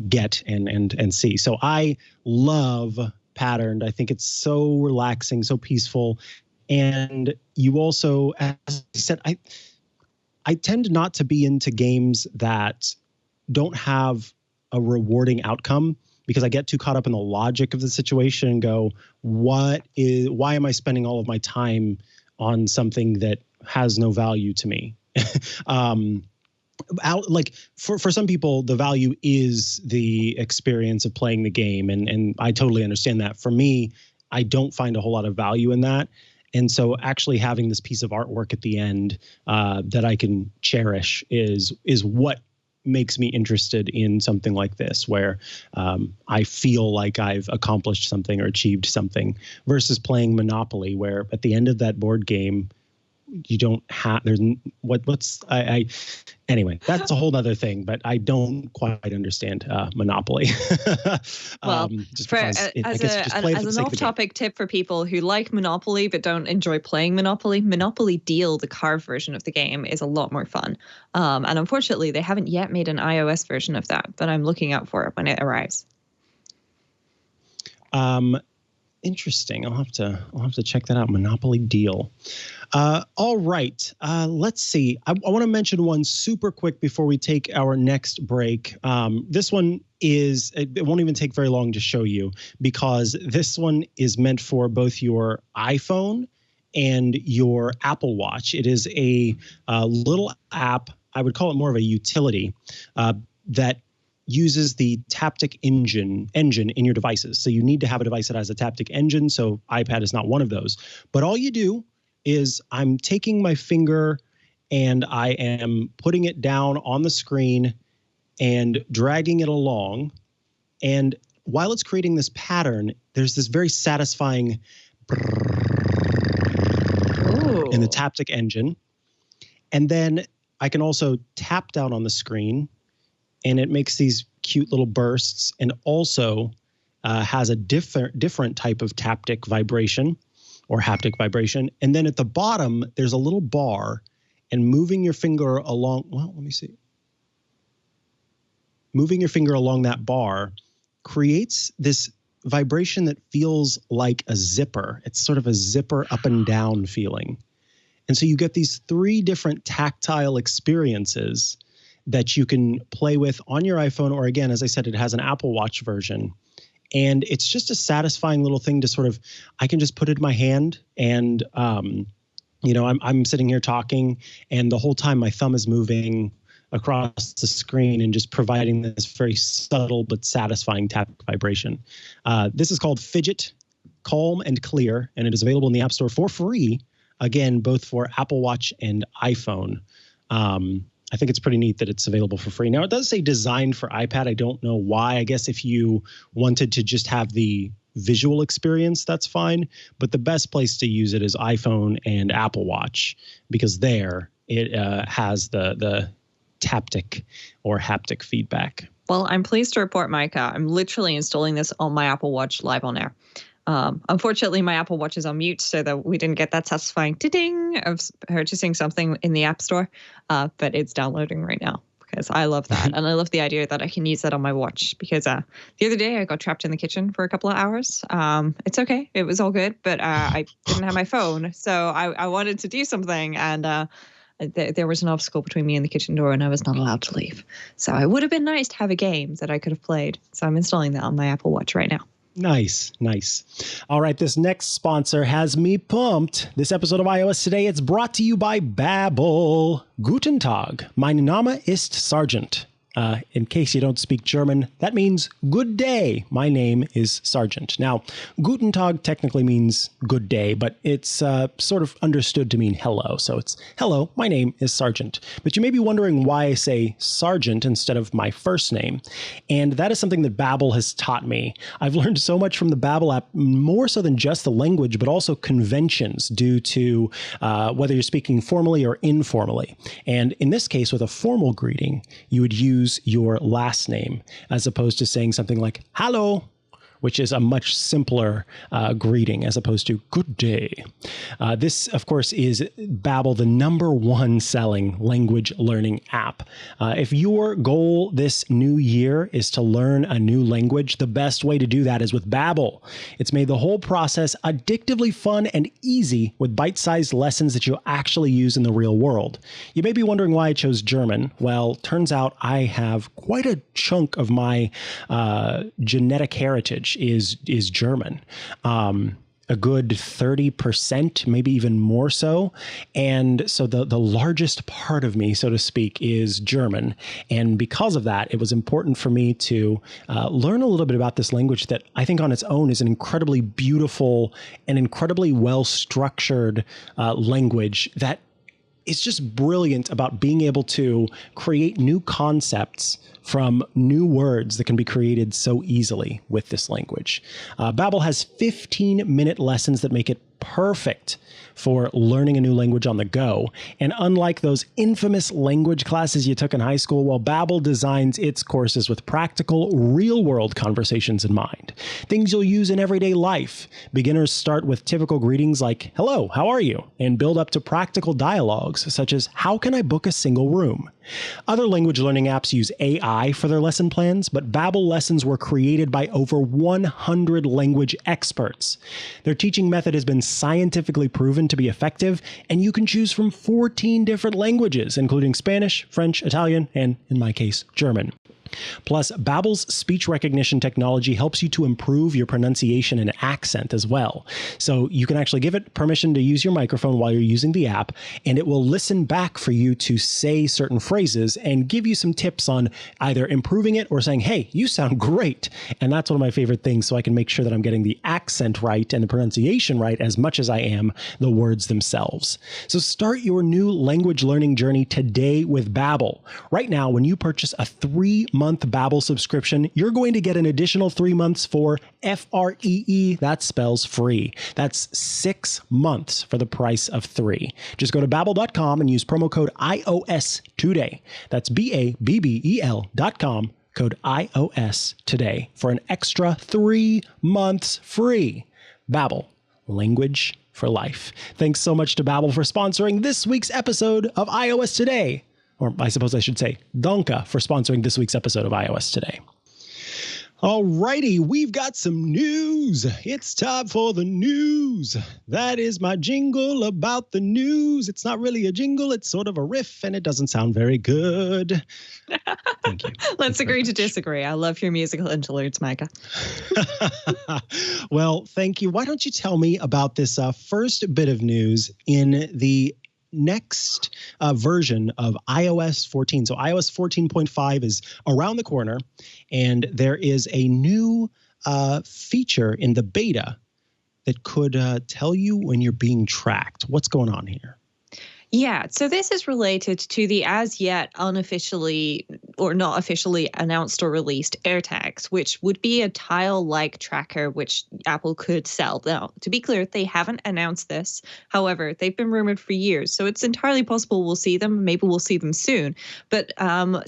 get and see. So I love Patterned. I think it's so relaxing, so peaceful, and you also, as I said, I tend not to be into games that don't have a rewarding outcome, because I get too caught up in the logic of the situation and go, why am I spending all of my time on something that has no value to me? For some people, the value is the experience of playing the game. And I totally understand that. For me, I don't find a whole lot of value in that. And so actually having this piece of artwork at the end that I can cherish is what makes me interested in something like this, where I feel like I've accomplished something or achieved something, versus playing Monopoly, where at the end of that board game, you don't have, there's anyway, that's a whole other thing, but I don't quite understand Monopoly.
Well, as an off-topic tip for people who like Monopoly but don't enjoy playing Monopoly Deal, the card version of the game, is a lot more fun. And unfortunately, they haven't yet made an iOS version of that, but I'm looking out for it when it arrives.
Interesting. I'll have to check that out. Monopoly Deal. All right. Let's see. I want to mention one super quick before we take our next break. This one it won't even take very long to show you, because this one is meant for both your iPhone and your Apple Watch. It is a little app. I would call it more of a utility that uses the Haptic engine in your devices. So you need to have a device that has a Haptic engine. So iPad is not one of those. But all you do is I'm taking my finger and I am putting it down on the screen and dragging it along. And while it's creating this pattern, there's this very satisfying in the Haptic engine. And then I can also tap down on the screen, and it makes these cute little bursts, and also has a different type of Haptic vibration or haptic vibration. And then at the bottom, there's a little bar, and moving your finger along, well, let me see. Moving your finger along that bar creates this vibration that feels like a zipper. It's sort of a zipper up and down feeling. And so you get these 3 different tactile experiences that you can play with on your iPhone, or again, as I said, it has an Apple Watch version. And it's just a satisfying little thing to sort of, I can just put it in my hand, and, I'm sitting here talking, and the whole time my thumb is moving across the screen and just providing this very subtle but satisfying tap vibration. This is called Fidget Calm and Clear, and it is available in the App Store for free, again, both for Apple Watch and iPhone. I think it's pretty neat that it's available for free. Now, it does say designed for iPad. I don't know why. I guess if you wanted to just have the visual experience, that's fine. But the best place to use it is iPhone and Apple Watch, because there it has the Haptic or haptic feedback.
Well, I'm pleased to report, Micah, I'm literally installing this on my Apple Watch live on air. Unfortunately, my Apple Watch is on mute, so that we didn't get that satisfying ding of purchasing something in the App Store, but it's downloading right now, because I love that. And I love the idea that I can use that on my watch, because the other day I got trapped in the kitchen for a couple of hours. It's okay. It was all good, but I didn't have my phone. So I wanted to do something, and there was an obstacle between me and the kitchen door, and I was not allowed to leave. So it would have been nice to have a game that I could have played. So I'm installing that on my Apple Watch right now.
Nice. All right, this next sponsor has me pumped. This episode of iOS Today, it's brought to you by Babbel. Guten Tag, mein Name ist Sargent. In case you don't speak German, that means good day. My name is Sargent. Now, Guten Tag technically means good day, but it's sort of understood to mean hello. So it's hello, my name is Sargent. But you may be wondering why I say Sargent instead of my first name. And that is something that Babbel has taught me. I've learned so much from the Babbel app, more so than just the language, but also conventions due to whether you're speaking formally or informally. And in this case, with a formal greeting, you would use your last name as opposed to saying something like hello, which is a much simpler greeting as opposed to good day. This, of course, is Babbel, the #1 selling language learning app. If your goal this new year is to learn a new language, the best way to do that is with Babbel. It's made the whole process addictively fun and easy with bite-sized lessons that you'll actually use in the real world. You may be wondering why I chose German. Well, turns out I have quite a chunk of my genetic heritage is German. a good 30%, maybe even more so. And so the largest part of me, so to speak, is German. And because of that, it was important for me to learn a little bit about this language that I think on its own is an incredibly beautiful and incredibly well-structured language that is just brilliant about being able to create new concepts from new words that can be created so easily with this language. Babbel has 15-minute lessons that make it perfect for learning a new language on the go. And unlike those infamous language classes you took in high school, well, Babbel designs its courses with practical, real-world conversations in mind. Things you'll use in everyday life. Beginners start with typical greetings like, hello, how are you? And build up to practical dialogues such as, how can I book a single room? Other language learning apps use AI for their lesson plans, but Babbel lessons were created by over 100 language experts. Their teaching method has been scientifically proven to be effective, and you can choose from 14 different languages, including Spanish, French, Italian, and, in my case, German. Plus, Babbel's speech recognition technology helps you to improve your pronunciation and accent as well. So you can actually give it permission to use your microphone while you're using the app, and it will listen back for you to say certain phrases and give you some tips on either improving it or saying, hey, you sound great. And that's one of my favorite things, so I can make sure that I'm getting the accent right and the pronunciation right as much as I am the words themselves. So start your new language learning journey today with Babbel. Right now, when you purchase a 3-month Babbel subscription, you're going to get an additional 3 months for FREE. That spells free. That's 6 months for the price of 3. Just go to babbel.com and use promo code iOS today. That's BABBEL.com, code iOS today for an extra 3 months free. Babbel, language for life. Thanks so much to Babbel for sponsoring this week's episode of iOS Today. Or I suppose I should say, Danke for sponsoring this week's episode of iOS Today. All righty, we've got some news. It's time for the news. That is my jingle about the news. It's not really a jingle, it's sort of a riff, and it doesn't sound very good. Thank you.
Let's agree to disagree. I love your musical interludes, Micah.
Well, thank you. Why don't you tell me about this first bit of news in the next version of iOS 14. So iOS 14.5 is around the corner, and there is a new feature in the beta that could tell you when you're being tracked. What's going on here?
Yeah, so this is related to the as yet unofficially or not officially announced or released AirTags, which would be a tile-like tracker which Apple could sell. Now, to be clear, they haven't announced this. However, they've been rumored for years, so it's entirely possible we'll see them. Maybe we'll see them soon. But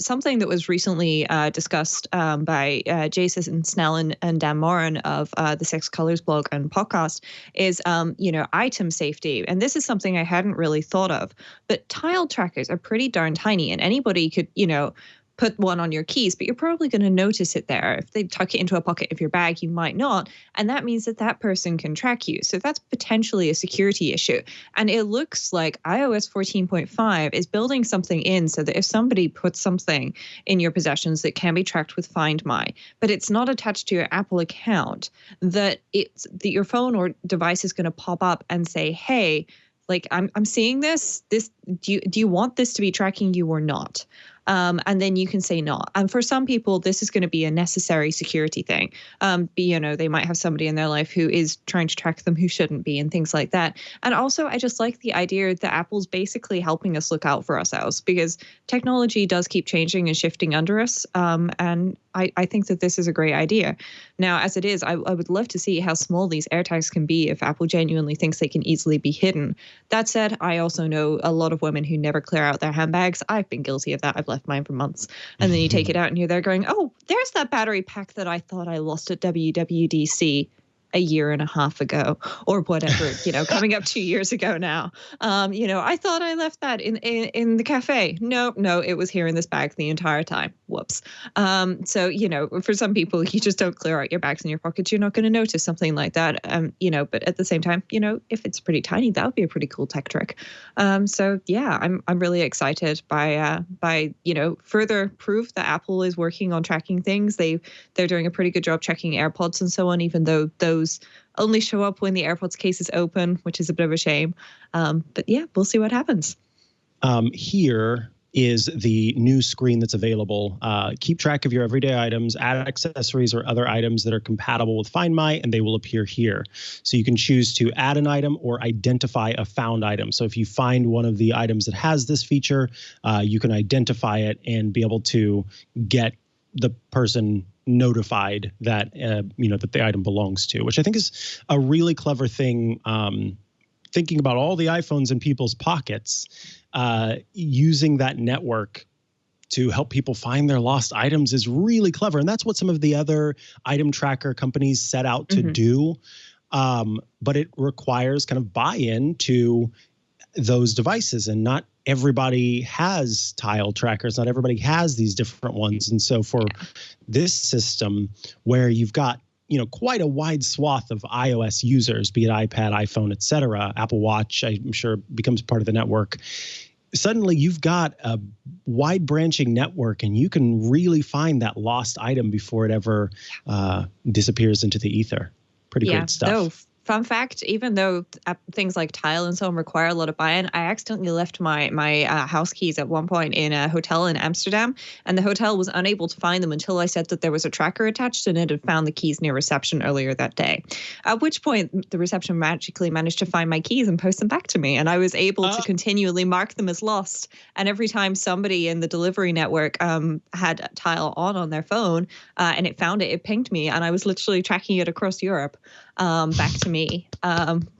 something that was recently discussed by Jason Snell and Dan Moran of the Six Colors blog and podcast is, item safety. And this is something I hadn't really thought of. But tile trackers are pretty darn tiny, and anybody could, put one on your keys, but you're probably going to notice it there. If they tuck it into a pocket of your bag, you might not. And that means that person can track you. So that's potentially a security issue. And it looks like iOS 14.5 is building something in so that if somebody puts something in your possessions that can be tracked with Find My, but it's not attached to your Apple account, that your phone or device is going to pop up and say, hey, like I'm seeing this. Do you want this to be tracking you or not? And then you can say not. And for some people, this is going to be a necessary security thing. They might have somebody in their life who is trying to track them who shouldn't be and things like that. And also, I just like the idea that Apple's basically helping us look out for ourselves because technology does keep changing and shifting under us. And I think that this is a great idea. Now, as it is, I would love to see how small these AirTags can be if Apple genuinely thinks they can easily be hidden. That said, I also know a lot of women who never clear out their handbags. I've been guilty of that. I've left mine for months. And then you take it out and you're there going, oh, there's that battery pack that I thought I lost at WWDC a year and a half ago or whatever, coming up 2 years ago now. I thought I left that in the cafe. No, it was here in this bag the entire time. Whoops. So, for some people, you just don't clear out your bags in your pockets. You're not going to notice something like that. But at the same time, if it's pretty tiny, that would be a pretty cool tech trick. So yeah, I'm really excited by further proof that Apple is working on tracking things. They're doing a pretty good job checking AirPods and so on, even though those those only show up when the AirPods case is open, which is a bit of a shame. But yeah, we'll see what happens.
Here is the new screen that's available. Keep track of your everyday items, add accessories or other items that are compatible with Find My, and they will appear here. So you can choose to add an item or identify a found item. So if you find one of the items that has this feature, you can identify it and be able to get the person notified that that the item belongs to, which I think is a really clever thing. Thinking about all the iPhones in people's pockets, using that network to help people find their lost items is really clever. And that's what some of the other item tracker companies set out to do. But it requires kind of buy-in to those devices, and not everybody has tile trackers. Not everybody has these different ones. And so for this system where you've got quite a wide swath of iOS users, be it iPad, iPhone, et cetera, Apple Watch, I'm sure becomes part of the network. Suddenly you've got a wide branching network, and you can really find that lost item before it ever disappears into the ether. Pretty great stuff.
No, fun fact, even though things like Tile and so on require a lot of buy-in, I accidentally left my house keys at one point in a hotel in Amsterdam, and the hotel was unable to find them until I said that there was a tracker attached, and it had found the keys near reception earlier that day. At which point, the reception magically managed to find my keys and post them back to me, and I was able to continually mark them as lost. And every time somebody in the delivery network had Tile on their phone, and it found it, it pinged me, and I was literally tracking it across Europe back to me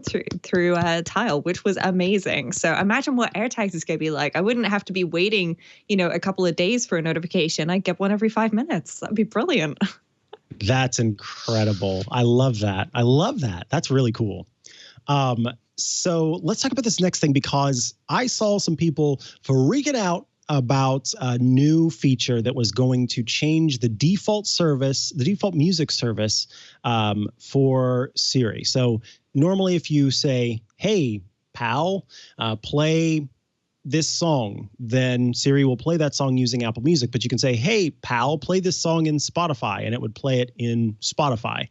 through Tile, which was amazing. So imagine what AirTags is going to be like. I wouldn't have to be waiting, a couple of days for a notification. I'd get one every 5 minutes. That'd be brilliant.
That's incredible. I love that. That's really cool. So let's talk about this next thing, because I saw some people freaking out about a new feature that was going to change the default music service for Siri. So normally if you say, hey, pal, play this song, then Siri will play that song using Apple Music. But you can say, hey, pal, play this song in Spotify, and it would play it in Spotify.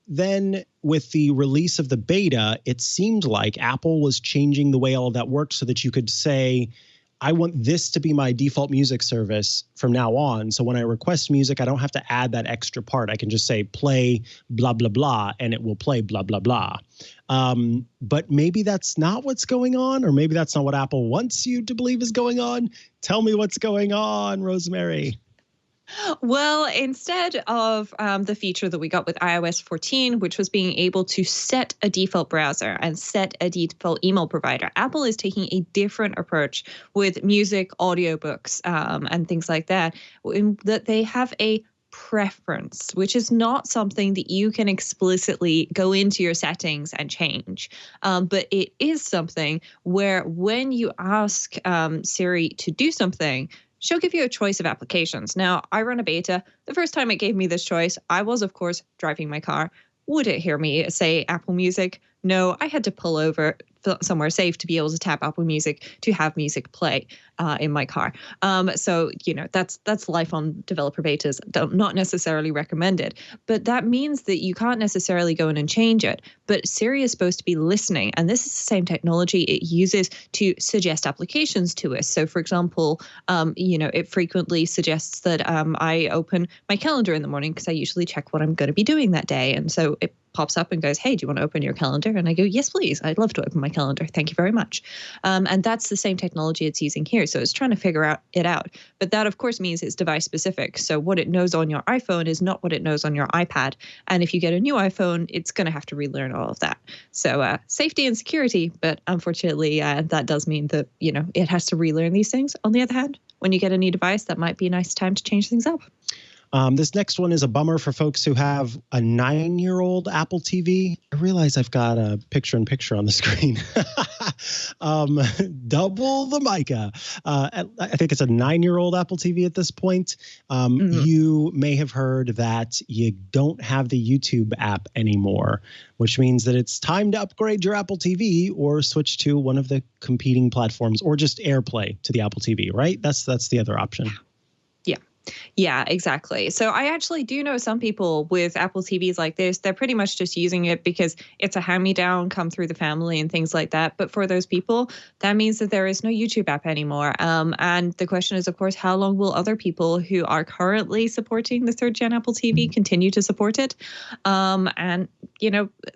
Then with the release of the beta, it seemed like Apple was changing the way all of that worked so that you could say, I want this to be my default music service from now on. So when I request music, I don't have to add that extra part. I can just say play blah, blah, blah, and it will play blah, blah, blah. But maybe that's not what's going on, or maybe that's not what Apple wants you to believe is going on. Tell me what's going on, Rosemary.
Well, instead of the feature that we got with iOS 14, which was being able to set a default browser and set a default email provider, Apple is taking a different approach with music, audiobooks, and things like that, in that they have a preference, which is not something that you can explicitly go into your settings and change. But it is something where when you ask Siri to do something, she'll give you a choice of applications. Now, I run a beta. The first time it gave me this choice, I was, of course, driving my car. Would it hear me say Apple Music? No, I had to pull over somewhere safe to be able to tap Apple Music to have music play in my car. So, that's life on developer betas. Not necessarily recommended. But that means that you can't necessarily go in and change it. But Siri is supposed to be listening. And this is the same technology it uses to suggest applications to us. So, for example, it frequently suggests that I open my calendar in the morning because I usually check what I'm going to be doing that day. And so it pops up and goes, hey, do you want to open your calendar? And I go, yes, please. I'd love to open my calendar. Thank you very much. And that's the same technology it's using here. So it's trying to figure it out. But that, of course, means it's device specific. So what it knows on your iPhone is not what it knows on your iPad. And if you get a new iPhone, it's going to have to relearn all of that. So safety and security. But unfortunately, that does mean that, it has to relearn these things. On the other hand, when you get a new device, that might be a nice time to change things up.
This next one is a bummer for folks who have a 9-year-old Apple TV. I realize I've got a picture-in-picture on the screen. Double the Mikah. I think it's a 9-year-old Apple TV at this point. You may have heard that you don't have the YouTube app anymore, which means that it's time to upgrade your Apple TV or switch to one of the competing platforms, or just AirPlay to the Apple TV, right? That's the other option.
Yeah, Yeah, exactly. So I actually do know some people with Apple TVs like this. They're pretty much just using it because it's a hand-me-down, come through the family and things like that. But for those people, that means that there is no YouTube app anymore. And the question is, of course, how long will other people who are currently supporting the third-gen Apple TV continue to support it? And,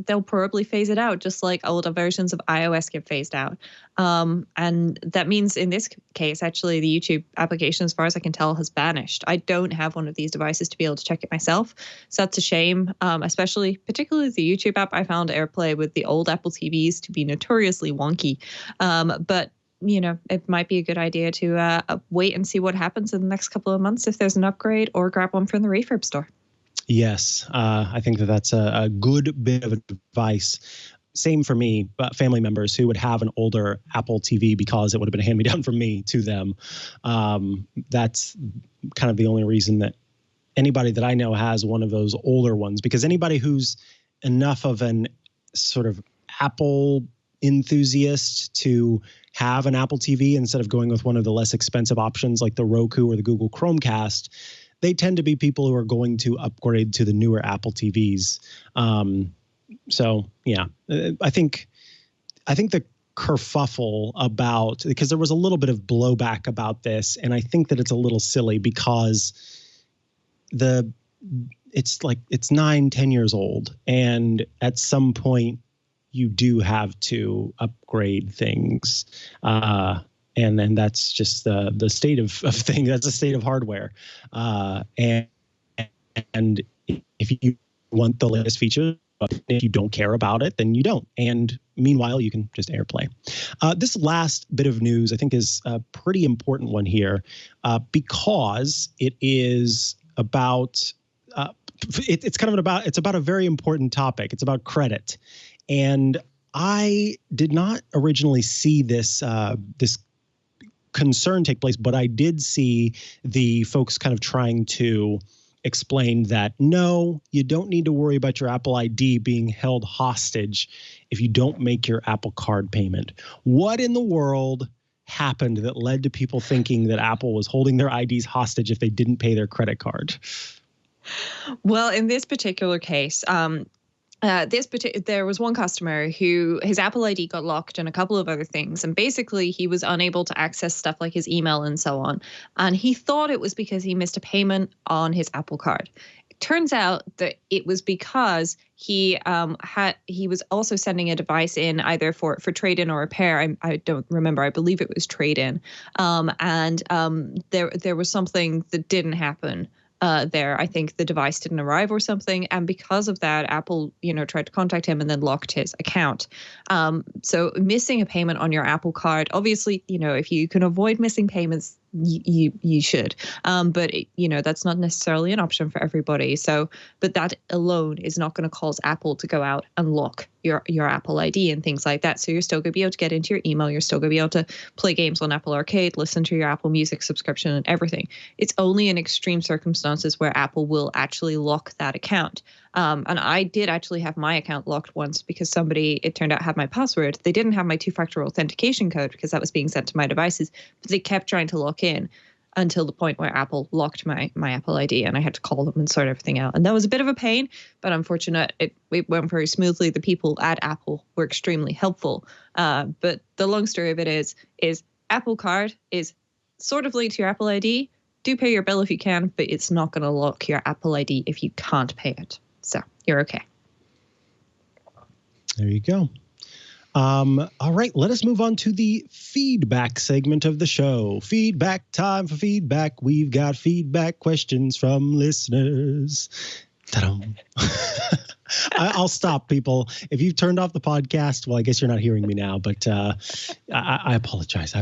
they'll probably phase it out, just like older versions of iOS get phased out. And that means in this case, actually, the YouTube application, as far as I can tell, has vanished. I don't have one of these devices to be able to check it myself. So that's a shame, particularly the YouTube app. I found AirPlay with the old Apple TVs to be notoriously wonky. But it might be a good idea to wait and see what happens in the next couple of months if there's an upgrade, or grab one from the refurb store.
Yes, I think that's a good bit of advice. Same for me, but family members who would have an older Apple TV because it would have been a hand-me-down from me to them. That's kind of the only reason that anybody that I know has one of those older ones, because anybody who's enough of an sort of Apple enthusiast to have an Apple TV instead of going with one of the less expensive options like the Roku or the Google Chromecast, they tend to be people who are going to upgrade to the newer Apple TVs. So yeah, I think the kerfuffle about, because there was a little bit of blowback about this, and I think that it's a little silly because it's 9-10 years old, and at some point you do have to upgrade things. And then that's just the state of things. That's the state of hardware. And if you want the latest features, if you don't care about it, then you don't. And meanwhile, you can just AirPlay. This last bit of news, I think, is a pretty important one here because it is about it's about a very important topic. It's about credit. And I did not originally see this concern take place, but I did see the folks kind of trying to explain that, no, you don't need to worry about your Apple ID being held hostage if you don't make your Apple Card payment. What in the world happened that led to people thinking that Apple was holding their IDs hostage if they didn't pay their credit card?
Well, in this particular case, there was one customer who his Apple ID got locked and a couple of other things. And basically, he was unable to access stuff like his email and so on. And he thought it was because he missed a payment on his Apple Card. It turns out that it was because he was also sending a device in either for trade-in or repair. I don't remember. I believe it was trade-in. There was something that didn't happen. There, I think the device didn't arrive or something, and because of that, Apple, tried to contact him and then locked his account. So missing a payment on your Apple Card, obviously, if you can avoid missing payments, you should. But that's not necessarily an option for everybody. So, but that alone is not going to cause Apple to go out and lock your Apple ID and things like that. So you're still going to be able to get into your email. You're still going to be able to play games on Apple Arcade, listen to your Apple Music subscription and everything. It's only in extreme circumstances where Apple will actually lock that account. And I did actually have my account locked once because somebody, it turned out, had my password. They didn't have my two-factor authentication code because that was being sent to my devices, but they kept trying to lock in until the point where Apple locked my Apple ID, and I had to call them and sort everything out. And that was a bit of a pain, but unfortunate. It went very smoothly. The people at Apple were extremely helpful. But the long story of it is Apple Card is sort of linked to your Apple ID. Do pay your bill if you can, but it's not going to lock your Apple ID if you can't pay it. So you're okay.
There you go. All right, let us move on to the feedback segment of the show. Feedback time for feedback. We've got feedback questions from listeners. Ta-da. I'll stop, people. If you've turned off the podcast, well, I guess you're not hearing me now, but I apologize.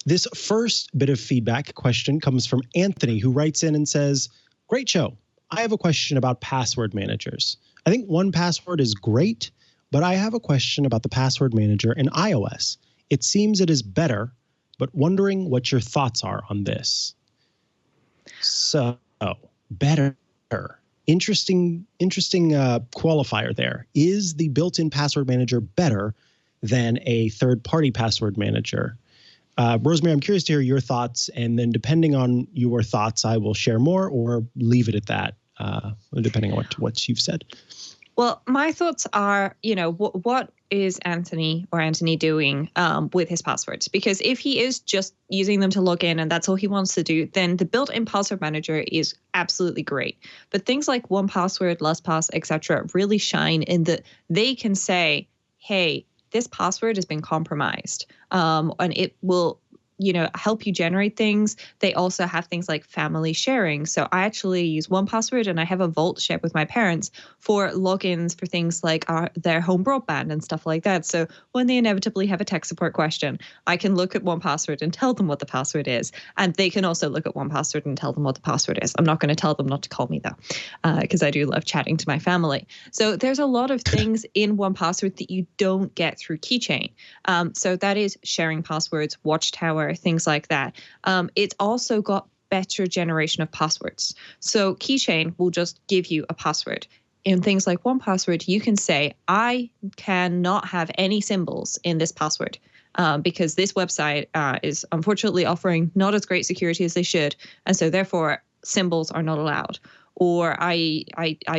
This first bit of feedback question comes from Anthony, who writes in and says, "Great show. I have a question about password managers. I think 1Password is great, but I have a question about the password manager in iOS. It seems it is better, but wondering what your thoughts are on this." So, better. Interesting qualifier there. Is the built-in password manager better than a third-party password manager? Rosemary, I'm curious to hear your thoughts, and then depending on your thoughts, I will share more or leave it at that, depending on what you've said.
Well, my thoughts are, what is Anthony doing with his passwords? Because if he is just using them to log in and that's all he wants to do, then the built-in password manager is absolutely great. But things like 1Password, LastPass, etc., really shine in that they can say, hey, this password has been compromised, and it will help you generate things. They also have things like family sharing. So I actually use 1Password, and I have a vault shared with my parents for logins for things like their home broadband and stuff like that. So when they inevitably have a tech support question, I can look at 1Password and tell them what the password is. And they can also look at 1Password and tell them what the password is. I'm not going to tell them not to call me though, because I do love chatting to my family. So there's a lot of things in 1Password that you don't get through Keychain. So that is sharing passwords, Watchtower, things like that. It's also got better generation of passwords. So Keychain will just give you a password. In things like 1Password, you can say, I cannot have any symbols in this password because this website is unfortunately offering not as great security as they should. And so therefore, symbols are not allowed. Or I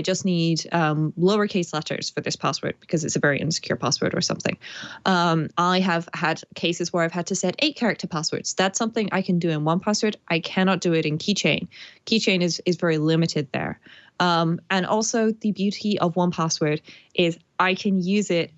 just need lowercase letters for this password because it's a very insecure password or something. I have had cases where I've had to set 8-character passwords. That's something I can do in 1Password. I cannot do it in Keychain. Keychain is very limited there. And also the beauty of 1Password is I can use it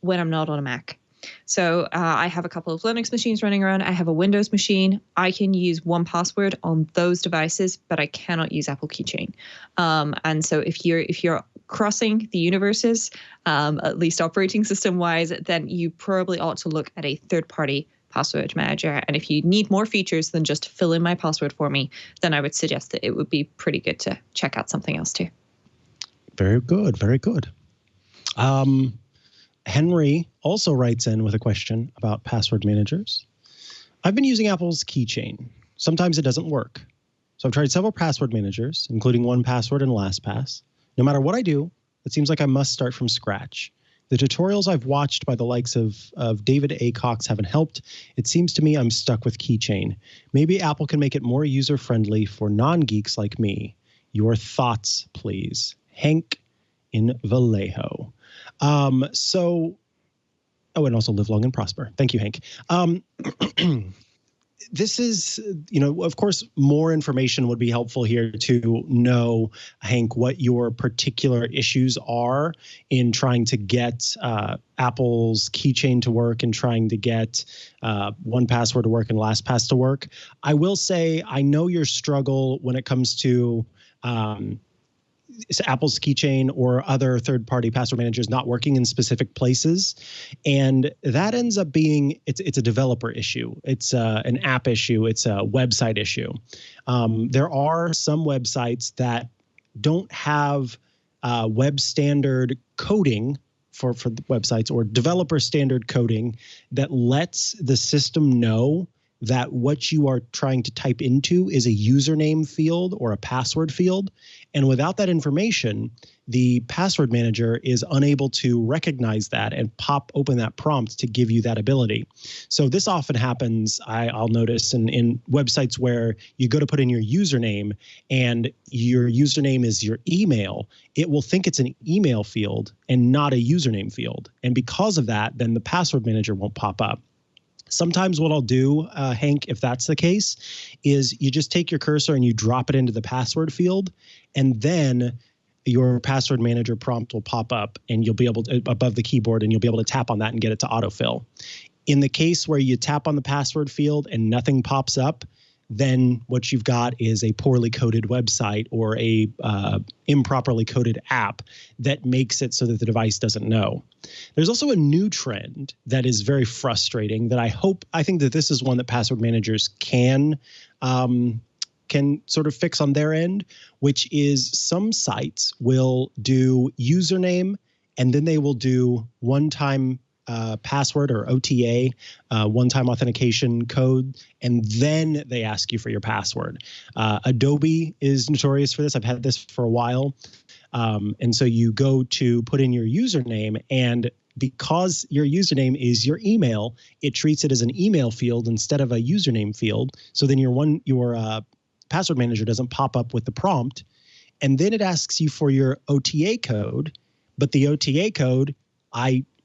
when I'm not on a Mac. So I have a couple of Linux machines running around. I have a Windows machine. I can use 1Password on those devices, but I cannot use Apple Keychain. And so if you're crossing the universes, at least operating system wise, then you probably ought to look at a third-party password manager. And if you need more features than just fill in my password for me, then I would suggest that it would be pretty good to check out something else too.
Very good. Very good. Henry also writes in with a question about password managers. I've been using Apple's Keychain. Sometimes it doesn't work. So I've tried several password managers, including 1Password and LastPass. No matter what I do, it seems like I must start from scratch. The tutorials I've watched by the likes of David A. Cox haven't helped. It seems to me I'm stuck with Keychain. Maybe Apple can make it more user-friendly for non-geeks like me. Your thoughts, please. Hank in Vallejo. And also live long and prosper. Thank you, Hank. This is, of course, more information would be helpful here to know, Hank, what your particular issues are in trying to get Apple's Keychain to work and trying to get 1Password to work and LastPass to work. I will say I know your struggle when it comes to Apple's Keychain or other third-party password managers not working in specific places. And that ends up being, it's a developer issue. It's an app issue. It's a website issue. There are some websites that don't have web standard coding for the websites or developer standard coding that lets the system know that what you are trying to type into is a username field or a password field. And without that information, the password manager is unable to recognize that and pop open that prompt to give you that ability. So this often happens, I'll notice, in websites where you go to put in your username and your username is your email. It will think it's an email field and not a username field. And because of that, then the password manager won't pop up. Sometimes what I'll do, Hank, if that's the case, is you just take your cursor and you drop it into the password field, and then your password manager prompt will pop up and you'll be able to, above the keyboard, and you'll be able to tap on that and get it to autofill. In the case where you tap on the password field and nothing pops up, then what you've got is a poorly coded website or a improperly coded app that makes it so that the device doesn't know. There's also a new trend that is very frustrating that I think that this is one that password managers can sort of fix on their end, which is some sites will do username and then they will do one-time password or OTA, one-time authentication code, and then they ask you for your password. Adobe is notorious for this. I've had this for a while. And so you go to put in your username and because your username is your email, it treats it as an email field instead of a username field. So then your password manager doesn't pop up with the prompt. And then it asks you for your OTA code, but the OTA code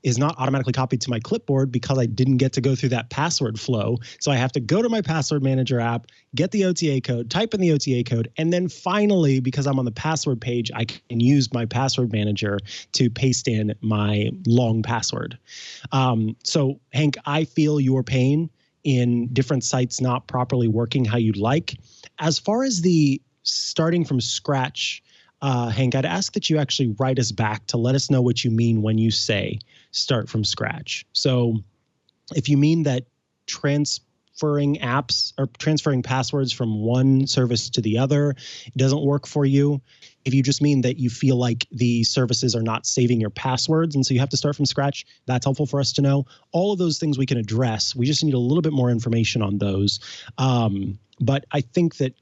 is not automatically copied to my clipboard because I didn't get to go through that password flow. So I have to go to my password manager app, get the OTA code, type in the OTA code, and then finally, because I'm on the password page, I can use my password manager to paste in my long password. So Hank, I feel your pain in different sites not properly working how you'd like. As far as the starting from scratch, Hank, I'd ask that you actually write us back to let us know what you mean when you say start from scratch. So if you mean that transferring apps or transferring passwords from one service to the other doesn't work for you, if you just mean that you feel like the services are not saving your passwords and so you have to start from scratch, that's helpful for us to know. All of those things we can address. We just need a little bit more information on those. But I think that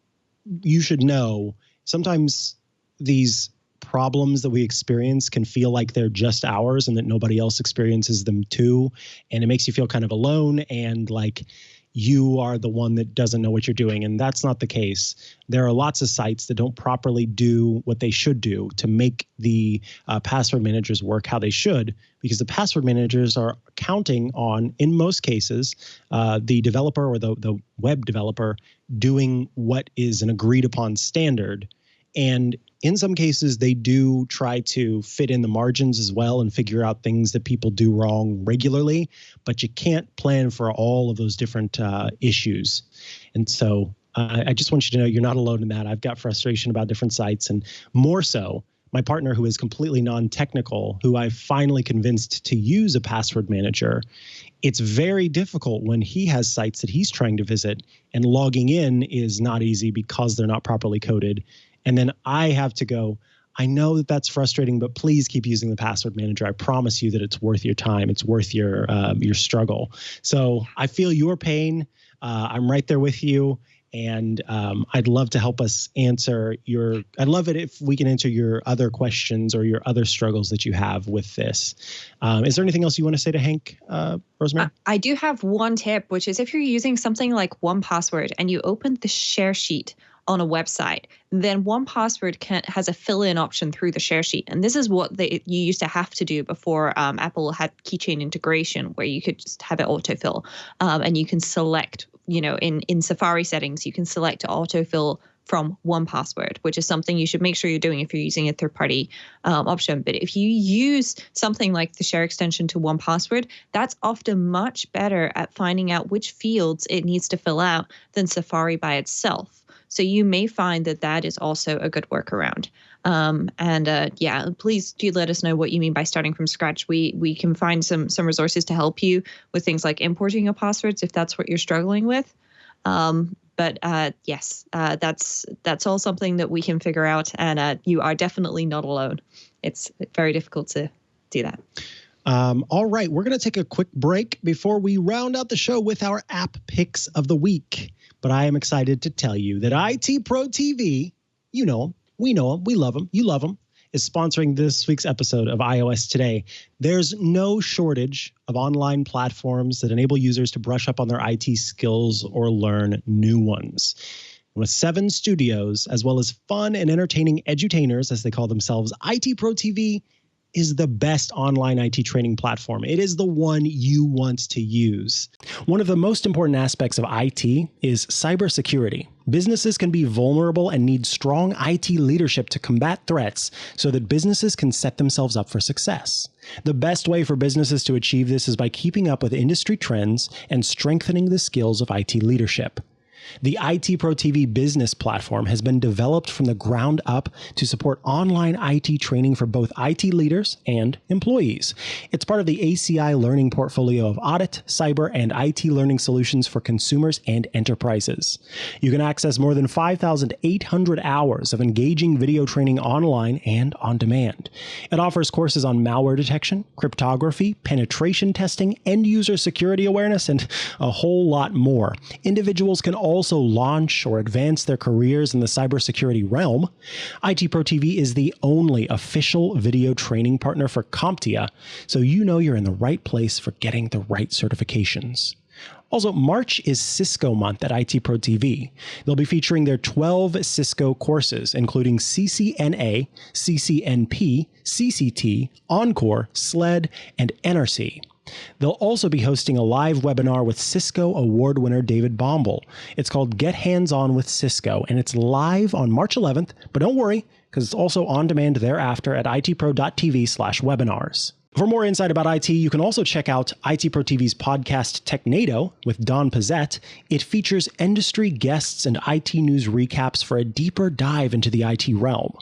you should know sometimes these problems that we experience can feel like they're just ours and that nobody else experiences them too. And it makes you feel kind of alone and like you are the one that doesn't know what you're doing. And that's not the case. There are lots of sites that don't properly do what they should do to make the password managers work how they should, because the password managers are counting on, in most cases, the developer or the web developer doing what is an agreed upon standard. And in some cases, they do try to fit in the margins as well and figure out things that people do wrong regularly, but you can't plan for all of those different issues. And so I just want you to know you're not alone in that. I've got frustration about different sites, and more so, my partner, who is completely non-technical, who I finally convinced to use a password manager. It's very difficult when he has sites that he's trying to visit, and logging in is not easy because they're not properly coded. And then I have to go, I know that that's frustrating, but please keep using the password manager. I promise you that it's worth your time. It's worth your struggle. So I feel your pain. I'm right there with you. And I'd love to help us answer I'd love it if we can answer your other questions or your other struggles that you have with this. Is there anything else you want to say to Hank, Rosemary?
I do have one tip, which is if you're using something like 1Password and you open the share sheet on a website, then 1Password has a fill-in option through the share sheet. And this is what you used to have to do before Apple had Keychain integration, where you could just have it autofill. And you can select, in Safari settings, you can select to autofill from 1Password, which is something you should make sure you're doing if you're using a third-party option. But if you use something like the share extension to 1Password, that's often much better at finding out which fields it needs to fill out than Safari by itself. So you may find that is also a good workaround. Please do let us know what you mean by starting from scratch. We can find some resources to help you with things like importing your passwords if that's what you're struggling with. Yes, that's all something that we can figure out, and you are definitely not alone. It's very difficult to do that.
All right, we're going to take a quick break before we round out the show with our app picks of the week. But I am excited to tell you that ITProTV, we know them, we love them, you love them, is sponsoring this week's episode of iOS Today. There's no shortage of online platforms that enable users to brush up on their IT skills or learn new ones. With 7 studios, as well as fun and entertaining edutainers, as they call themselves, ITProTV is the best online IT training platform. It is the one you want to use. One of the most important aspects of IT is cybersecurity. Businesses can be vulnerable and need strong IT leadership to combat threats so that businesses can set themselves up for success. The best way for businesses to achieve this is by keeping up with industry trends and strengthening the skills of IT leadership. The ITProTV business platform has been developed from the ground up to support online IT training for both IT leaders and employees. It's part of the ACI learning portfolio of audit, cyber, and IT learning solutions for consumers and enterprises. You can access more than 5,800 hours of engaging video training online and on demand. It offers courses on malware detection, cryptography, penetration testing, end-user security awareness, and a whole lot more. Individuals can also
also launch or advance their careers in the cybersecurity realm, ITProTV is the only official video training partner for CompTIA, so you know you're in the right place for getting the right certifications. Also, March is Cisco month at ITProTV. They'll be featuring their 12 Cisco courses, including CCNA, CCNP, CCT, Encore, SLED, and NRC. They'll also be hosting a live webinar with Cisco award winner David Bombal. It's called Get Hands On with Cisco, and it's live on March 11th, but don't worry, because it's also on demand thereafter at itpro.tv/webinars. For more insight about IT, you can also check out ITProTV's podcast Technado with Don Pizzette. It features industry guests and IT news recaps for a deeper dive into the IT realm.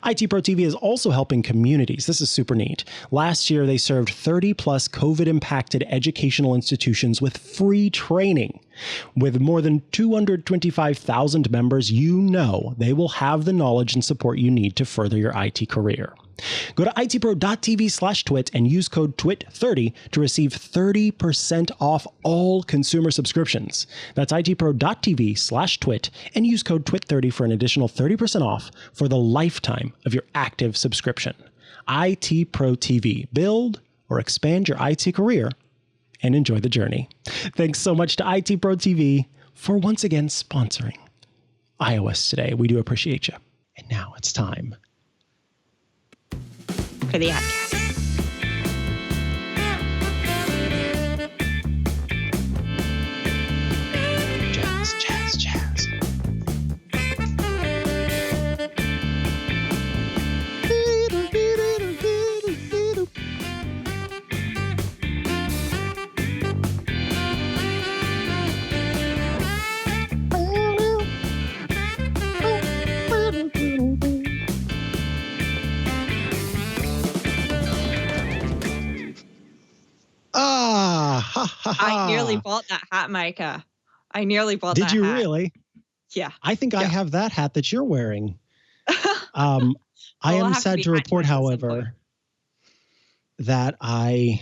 ITProTV is also helping communities. This is super neat. Last year, they served 30 plus COVID-impacted educational institutions with free training. With more than 225,000 members, you know they will have the knowledge and support you need to further your IT career. Go to itpro.tv/twit and use code TWIT30 to receive 30% off all consumer subscriptions. That's itpro.tv/twit and use code TWIT30 for an additional 30% off for the lifetime of your active subscription. ITProTV. Build or expand your IT career and enjoy the journey. Thanks so much to ITProTV for once again sponsoring iOS Today. We do appreciate you. And now it's time
for the ad.
Jazz, jazz, jazz.
I nearly bought that hat, Mikah. I nearly bought that hat.
Did you really?
Yeah.
I think I have that hat that you're wearing. I
Well,
am sad to report, however, that I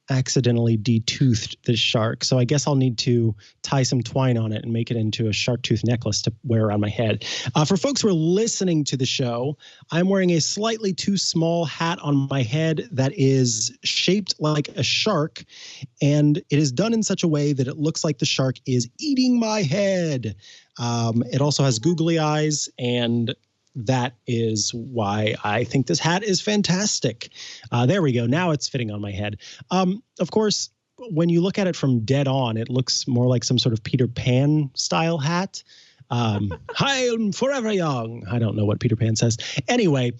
accidentally detoothed this shark. So I guess I'll need to tie some twine on it and make it into a shark tooth necklace to wear around my head. For folks who are listening to the show, I'm wearing a slightly too small hat on my head that is shaped like a shark, and it is done in such a way that it looks like the shark is eating my head. It also has googly eyes, and that is why I think this hat is fantastic. There we go. Now it's fitting on my head. Of course, when you look at it from dead on, it looks more like some sort of Peter Pan style hat. Hi, I'm forever young. I don't know what Peter Pan says. Anyway,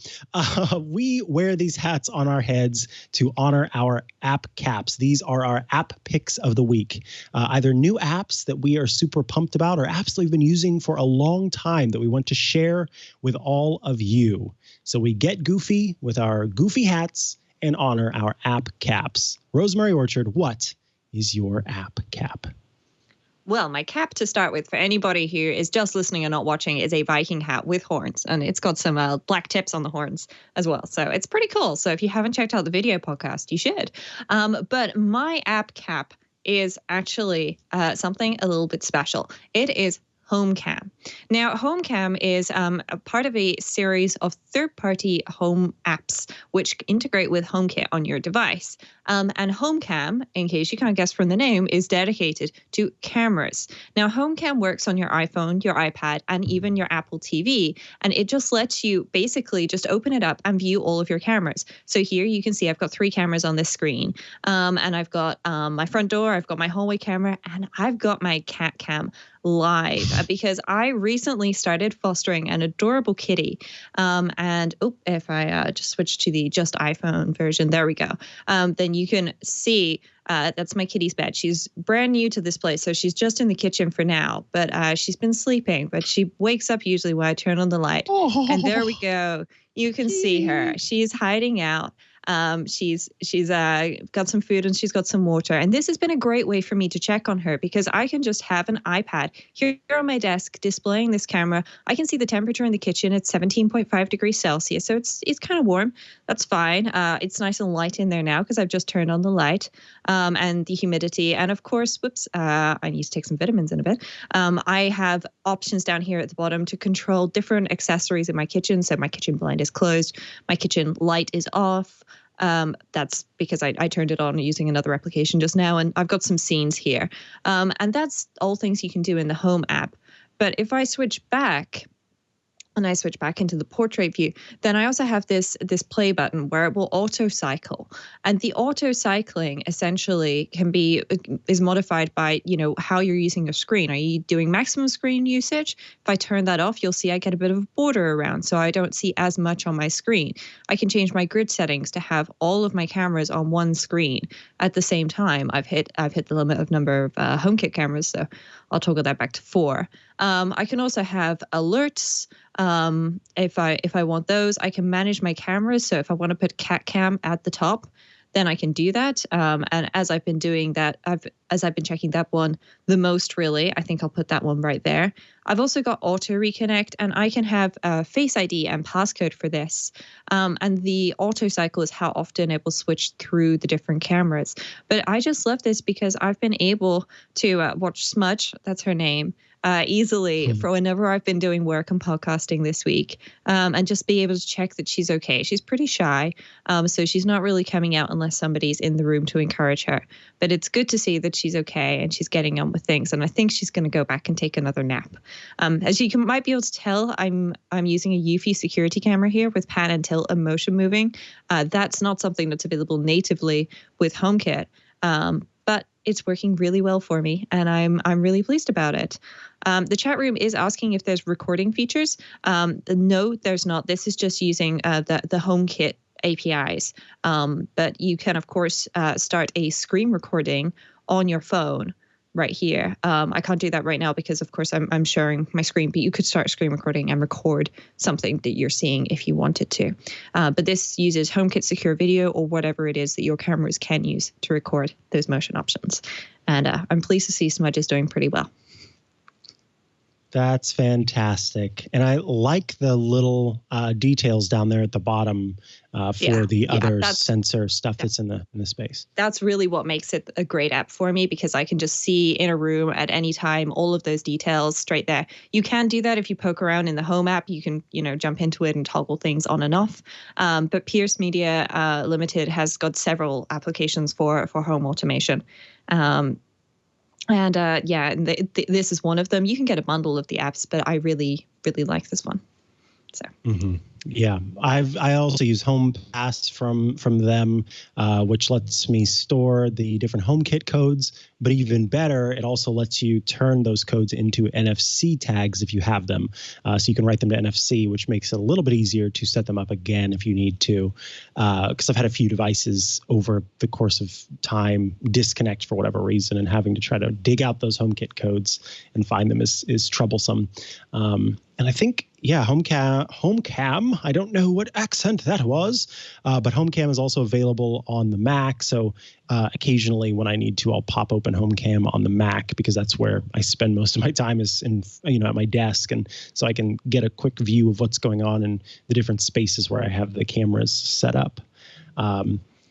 we wear these hats on our heads to honor our app caps. These are our app picks of the week. Either new apps that we are super pumped about or apps that we've been using for a long time that we want to share with all of you. So we get goofy with our goofy hats and honor our app caps. Rosemary Orchard, what is your app cap?
Well, my cap to start with for anybody who is just listening and not watching is a Viking hat with horns, and it's got some black tips on the horns as well. So it's pretty cool. So if you haven't checked out the video podcast, you should. But my app cap is actually something a little bit special. It is HomeCam. Now, HomeCam is a part of a series of third-party home apps which integrate with HomeKit on your device. And HomeCam, in case you can't guess from the name, is dedicated to cameras. Now, HomeCam works on your iPhone, your iPad, and even your Apple TV. And it just lets you basically just open it up and view all of your cameras. So here you can see I've got 3 cameras on this screen. And I've got my front door, I've got my hallway camera, and I've got my cat cam live because I recently started fostering an adorable kitty. And if I just switch to the just iPhone version, there we go. Then you can see that's my kitty's bed. She's brand new to this place, so she's just in the kitchen for now. But she's been sleeping, but she wakes up usually when I turn on the light. Oh. And there we go. You can see her. She's hiding out. She's got some food and she's got some water. And this has been a great way for me to check on her because I can just have an iPad here on my desk displaying this camera. I can see the temperature in the kitchen. It's 17.5 degrees Celsius. So it's kind of warm. That's fine. It's nice and light in there now because I've just turned on the light and the humidity. And of course, I need to take some vitamins in a bit. I have options down here at the bottom to control different accessories in my kitchen. So my kitchen blind is closed. My kitchen light is off. That's because I turned it on using another application just now. And I've got some scenes here. And that's all things you can do in the Home app. But if I switch back, and I switch back into the portrait view, then I also have this play button where it will auto cycle. And the auto cycling essentially is modified by, how you're using your screen. Are you doing maximum screen usage? If I turn that off, you'll see I get a bit of a border around, so I don't see as much on my screen. I can change my grid settings to have all of my cameras on one screen at the same time. I've hit the limit of number of HomeKit cameras, so I'll toggle that back to 4. I can also have alerts. If I want those, I can manage my cameras. So if I want to put cat cam at the top, then I can do that. And as I've been doing that, as I've been checking that one the most, really, I think I'll put that one right there. I've also got auto reconnect, and I can have Face ID and passcode for this. And the auto cycle is how often it will switch through the different cameras. But I just love this because I've been able to watch Smudge, that's her name, easily for whenever I've been doing work and podcasting this week, and just be able to check that she's okay. She's pretty shy, so she's not really coming out unless somebody's in the room to encourage her. But it's good to see that she's okay and she's getting on with things. And I think she's going to go back and take another nap. As you might be able to tell, I'm using a Eufy security camera here with pan and tilt and motion moving. That's not something that's available natively with HomeKit. But it's working really well for me, and I'm really pleased about it. The chat room is asking if there's recording features. No, there's not. This is just using the HomeKit APIs. But you can, of course, start a screen recording on your phone right here. I can't do that right now because, of course, I'm sharing my screen, but you could start screen recording and record something that you're seeing if you wanted to. But this uses HomeKit Secure Video or whatever it is that your cameras can use to record those motion options. And I'm pleased to see Smudge is doing pretty well.
That's fantastic. And I like the little details down there at the bottom for the other sensor stuff that's in the space. That's
really what makes it a great app for me, because I can just see in a room at any time all of those details straight there. You can do that if you poke around in the Home app. You can, jump into it and toggle things on and off. But Pierce Media Limited has got several applications for home automation. This is one of them. You can get a bundle of the apps, but I really, really like this one. So.
Mm-hmm. Yeah, I also use HomePass from them, which lets me store the different HomeKit codes. But even better, it also lets you turn those codes into NFC tags if you have them. So you can write them to NFC, which makes it a little bit easier to set them up again if you need to. Because I've had a few devices over the course of time disconnect for whatever reason, and having to try to dig out those HomeKit codes and find them is troublesome. And I think, HomeCam, I don't know what accent that was, but HomeCam is also available on the Mac. So occasionally when I need to, I'll pop open HomeCam on the Mac, because that's where I spend most of my time is at my desk. And so I can get a quick view of what's going on in the different spaces where I have the cameras set up.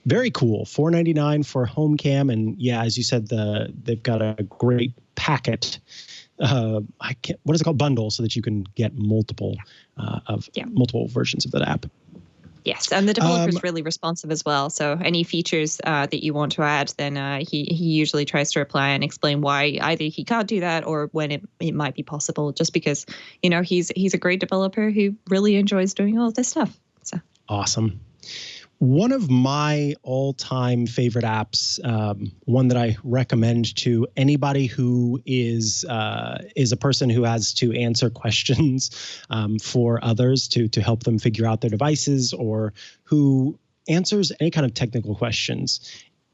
Very cool. $4.99 for HomeCam. And yeah, as you said, they've got a great packet. What is it called? Bundle, so that you can get multiple versions of that app.
Yes, and the developer is really responsive as well. So any features that you want to add, then he usually tries to reply and explain why either he can't do that or when it might be possible. Just because he's a great developer who really enjoys doing all of this stuff. So awesome.
One of my all-time favorite apps, one that I recommend to anybody who is a person who has to answer questions for others to help them figure out their devices, or who answers any kind of technical questions,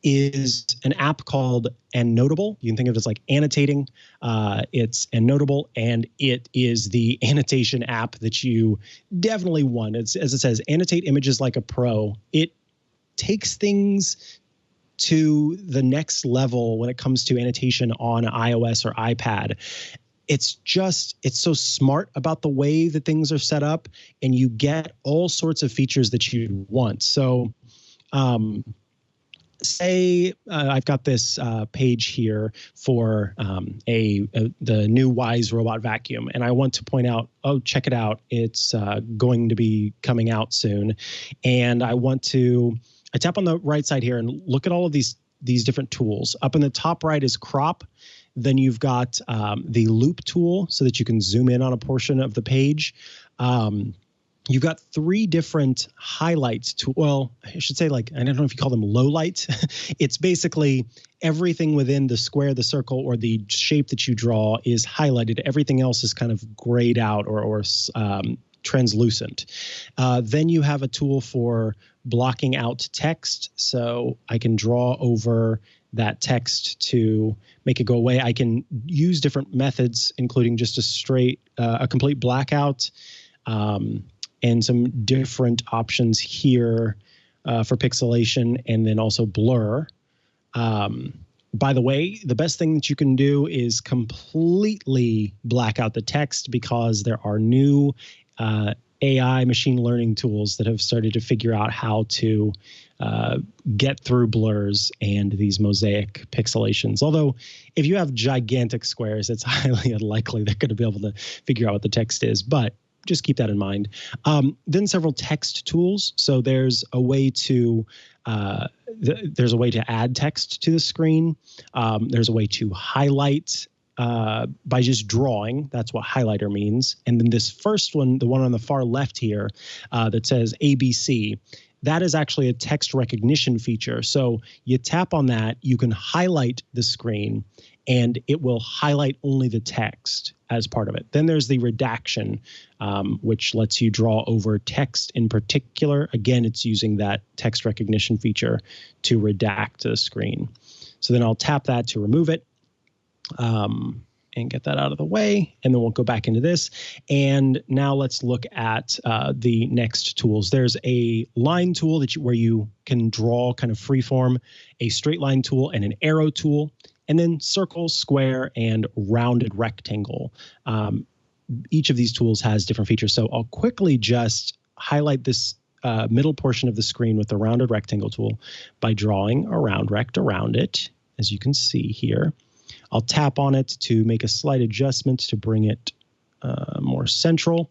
is an app called Annotable. You can think of it as like annotating. It's Annotable, and it is the annotation app that you definitely want. It's, as it says, annotate images like a pro. It takes things to the next level when it comes to annotation on iOS or iPad. It's so smart about the way that things are set up, and you get all sorts of features that you want. So say I've got this page here for the new Wise robot vacuum, and I want to point out, oh, check it out, it's going to be coming out soon. And I tap on the right side here and look at all of these different tools. Up in the top right is crop. Then you've got the loop tool so that you can zoom in on a portion of the page. You've got 3 different highlights well, I should say, like, I don't know if you call them low lights. It's basically everything within the square, the circle, or the shape that you draw is highlighted. Everything else is kind of grayed out or translucent. Then you have a tool for blocking out text. So I can draw over that text to make it go away. I can use different methods, including just a complete blackout, and some different options here for pixelation, and then also blur. By the way, the best thing that you can do is completely black out the text, because there are new AI machine learning tools that have started to figure out how to get through blurs and these mosaic pixelations. Although if you have gigantic squares, it's highly unlikely they're going to be able to figure out what the text is, but just keep that in mind. Then several text tools. So there's a way to add text to the screen. There's a way to highlight by just drawing. That's what highlighter means. And then this first one, the one on the far left here, that says ABC, that is actually a text recognition feature. So you tap on that, you can highlight the screen, and it will highlight only the text as part of it. Then there's the redaction, which lets you draw over text in particular. Again, it's using that text recognition feature to redact the screen. So then I'll tap that to remove it. And get that out of the way, and then we'll go back into this. And now let's look at the next tools. There's a line tool where you can draw kind of freeform, a straight line tool, and an arrow tool, and then circle, square, and rounded rectangle. Each of these tools has different features. So I'll quickly just highlight this middle portion of the screen with the rounded rectangle tool by drawing a round rect around it, as you can see here. I'll tap on it to make a slight adjustment to bring it more central.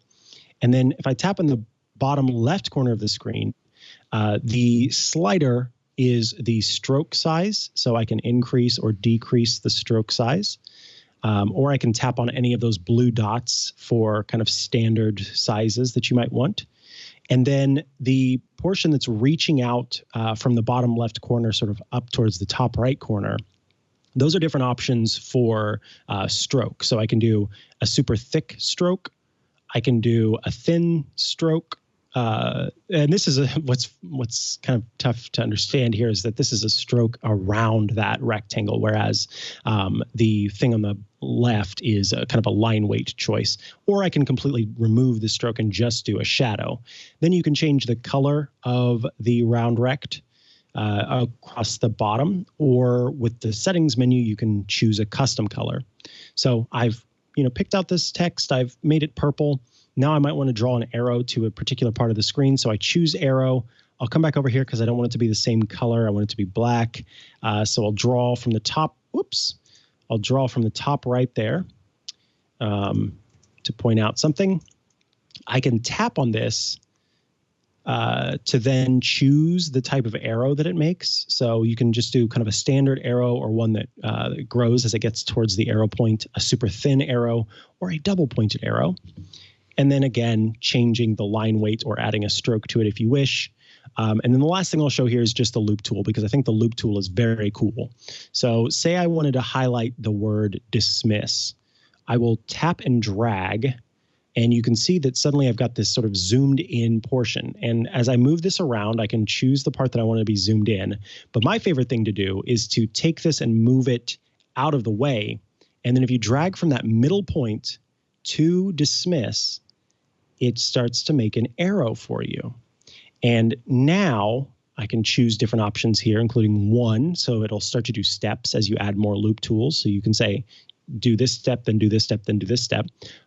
And then if I tap in the bottom left corner of the screen, the slider is the stroke size. So I can increase or decrease the stroke size. Or I can tap on any of those blue dots for kind of standard sizes that you might want. And then the portion that's reaching out from the bottom left corner sort of up towards the top right corner, those are different options for stroke. So I can do a super thick stroke. I can do a thin stroke. And this is what's kind of tough to understand here is that this is a stroke around that rectangle, whereas the thing on the left is a kind of a line weight choice. Or I can completely remove the stroke and just do a shadow. Then you can change the color of the round rect across the bottom, or with the settings menu, you can choose a custom color. So I've picked out this text, I've made it purple. Now I might want to draw an arrow to a particular part of the screen. So I choose arrow. I'll come back over here because I don't want it to be the same color. I want it to be black. So I'll draw from the top. I'll draw from the top right there to point out something. I can tap on this to then choose the type of arrow that it makes. So you can just do kind of a standard arrow, or one that grows as it gets towards the arrow point, a super thin arrow, or a double pointed arrow. And then again, changing the line weight or adding a stroke to it if you wish. And then the last thing I'll show here is just the loop tool, because I think the loop tool is very cool. So say I wanted to highlight the word dismiss. I will tap and drag, and you can see that suddenly I've got this sort of zoomed in portion. And as I move this around, I can choose the part that I want to be zoomed in. But my favorite thing to do is to take this and move it out of the way. And then if you drag from that middle point to dismiss, it starts to make an arrow for you. And now I can choose different options here, including 1. So it'll start to do steps as you add more loop tools. So you can say, do this step, then do this step, then do this step.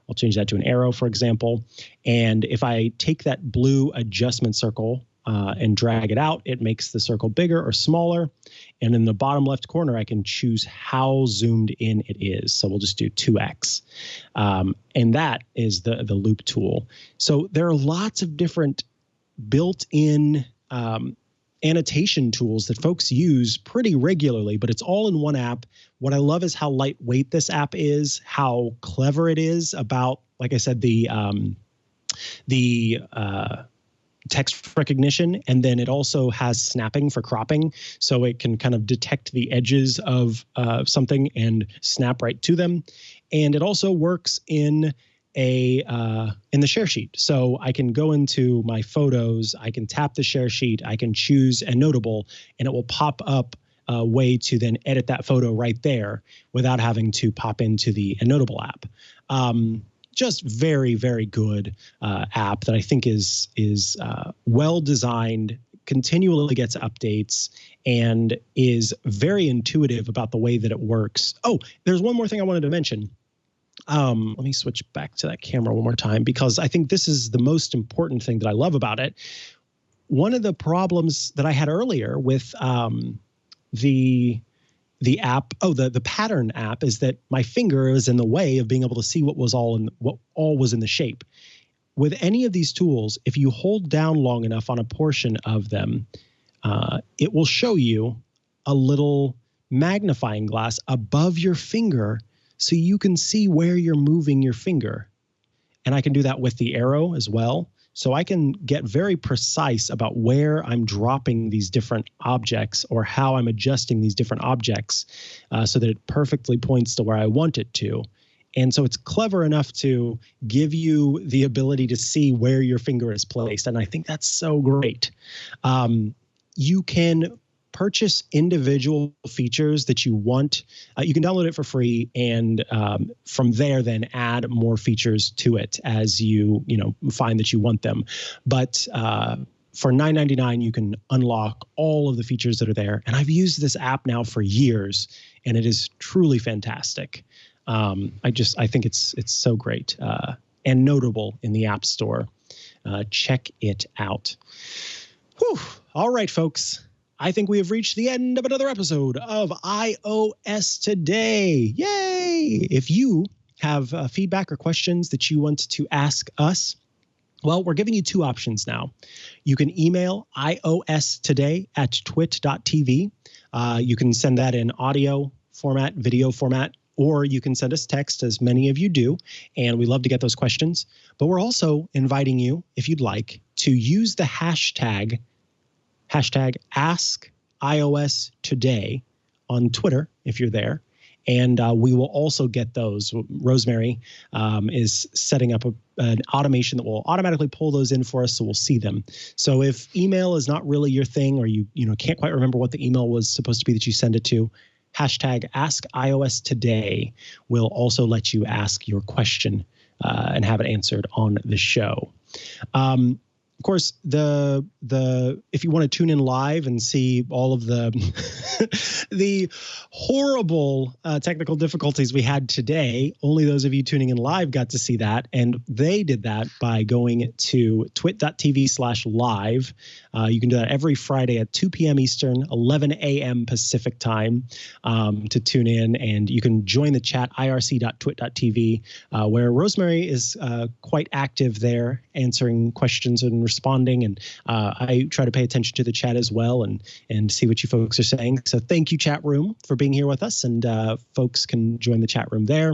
I'll change that to an arrow, for example. And if I take that blue adjustment circle and drag it out, it makes the circle bigger or smaller. And in the bottom left corner, I can choose how zoomed in it is. So we'll just do 2x. And that is the loop tool. So there are lots of different built-in annotation tools that folks use pretty regularly, but it's all in one app. What I love is how lightweight this app is, how clever it is about, like I said, the text recognition, and then it also has snapping for cropping, so it can kind of detect the edges of something and snap right to them. And it also works in the share sheet. So I can go into my photos, I can tap the share sheet, I can choose Annotable, and it will pop up a way to then edit that photo right there without having to pop into the Annotable app. Just very, very good app that I think is well designed, continually gets updates, and is very intuitive about the way that it works. Oh, there's one more thing I wanted to mention. Let me switch back to that camera one more time, because I think this is the most important thing that I love about it. One of the problems that I had earlier with the app, the Patterne app, is that my finger is in the way of being able to see what all was in the shape. With any of these tools, if you hold down long enough on a portion of them, it will show you a little magnifying glass above your finger, so you can see where you're moving your finger. And I can do that with the arrow as well. So I can get very precise about where I'm dropping these different objects or how I'm adjusting these different objects so that it perfectly points to where I want it to. And so it's clever enough to give you the ability to see where your finger is placed. And I think that's so great. You can purchase individual features that you want. You can download it for free, and from there then add more features to it as you find that you want them. But for $9.99, you can unlock all of the features that are there. And I've used this app now for years, and it is truly fantastic. I think it's so great and notable in the App Store. Check it out. Whew. All right, folks. I think we have reached the end of another episode of iOS Today. Yay! If you have feedback or questions that you want to ask us, well, we're giving you 2 options now. You can email iostoday@twit.tv. You can send that in audio format, video format, or you can send us text, as many of you do, and we love to get those questions. But we're also inviting you, if you'd like, to use the hashtag #AskIOSToday on Twitter, if you're there. And we will also get those. Rosemary is setting up an automation that will automatically pull those in for us, so we'll see them. So if email is not really your thing, or you can't quite remember what the email was supposed to be that you send it to, #AskIOSToday will also let you ask your question and have it answered on the show. Of course, if you want to tune in live and see all of the the horrible technical difficulties we had today, only those of you tuning in live got to see that, and they did that by going to twit.tv/live. You can do that every Friday at 2 p.m. Eastern, 11 a.m. Pacific time to tune in, and you can join the chat, irc.twit.tv, where Rosemary is quite active there, answering questions and responding, and I try to pay attention to the chat as well and see what you folks are saying. So thank you, chat room, for being here with us, and folks can join the chat room there.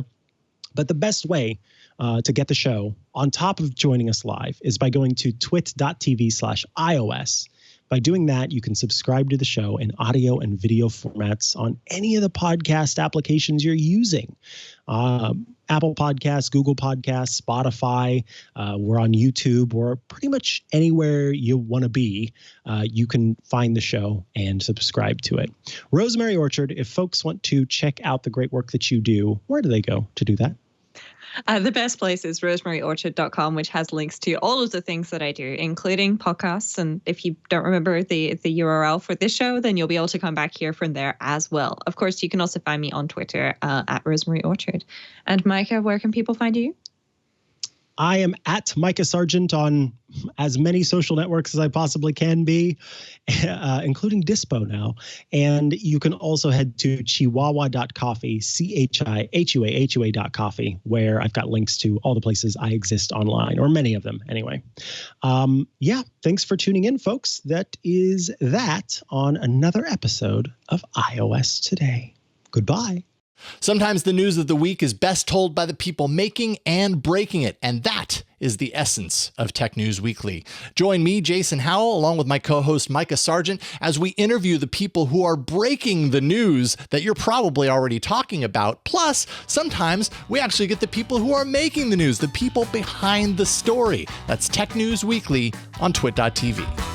But the best way to get the show on top of joining us live is by going to twit.tv/iOS. By doing that, you can subscribe to the show in audio and video formats on any of the podcast applications you're using. Apple Podcasts, Google Podcasts, Spotify, we're on YouTube, or pretty much anywhere you want to be, you can find the show and subscribe to it. Rosemary Orchard, if folks want to check out the great work that you do, where do they go to do that?
The best place is rosemaryorchard.com, which has links to all of the things that I do, including podcasts. And if you don't remember the URL for this show, then you'll be able to come back here from there as well. Of course, you can also find me on Twitter at Rosemary Orchard. And Mikah, where can people find you?
I am at Mikah Sargent on as many social networks as I possibly can be, including Dispo now. And you can also head to chihuahua.coffee, chihuahua.coffee, where I've got links to all the places I exist online, or many of them anyway. Yeah, thanks for tuning in, folks. That is that on another episode of iOS Today. Goodbye.
Sometimes the news of the week is best told by the people making and breaking it, and that is the essence of Tech News Weekly. Join me, Jason Howell, along with my co-host Mikah Sargent, as we interview the people who are breaking the news that you're probably already talking about. Plus, sometimes we actually get the people who are making the news, the people behind the story. That's Tech News Weekly on TWiT.tv.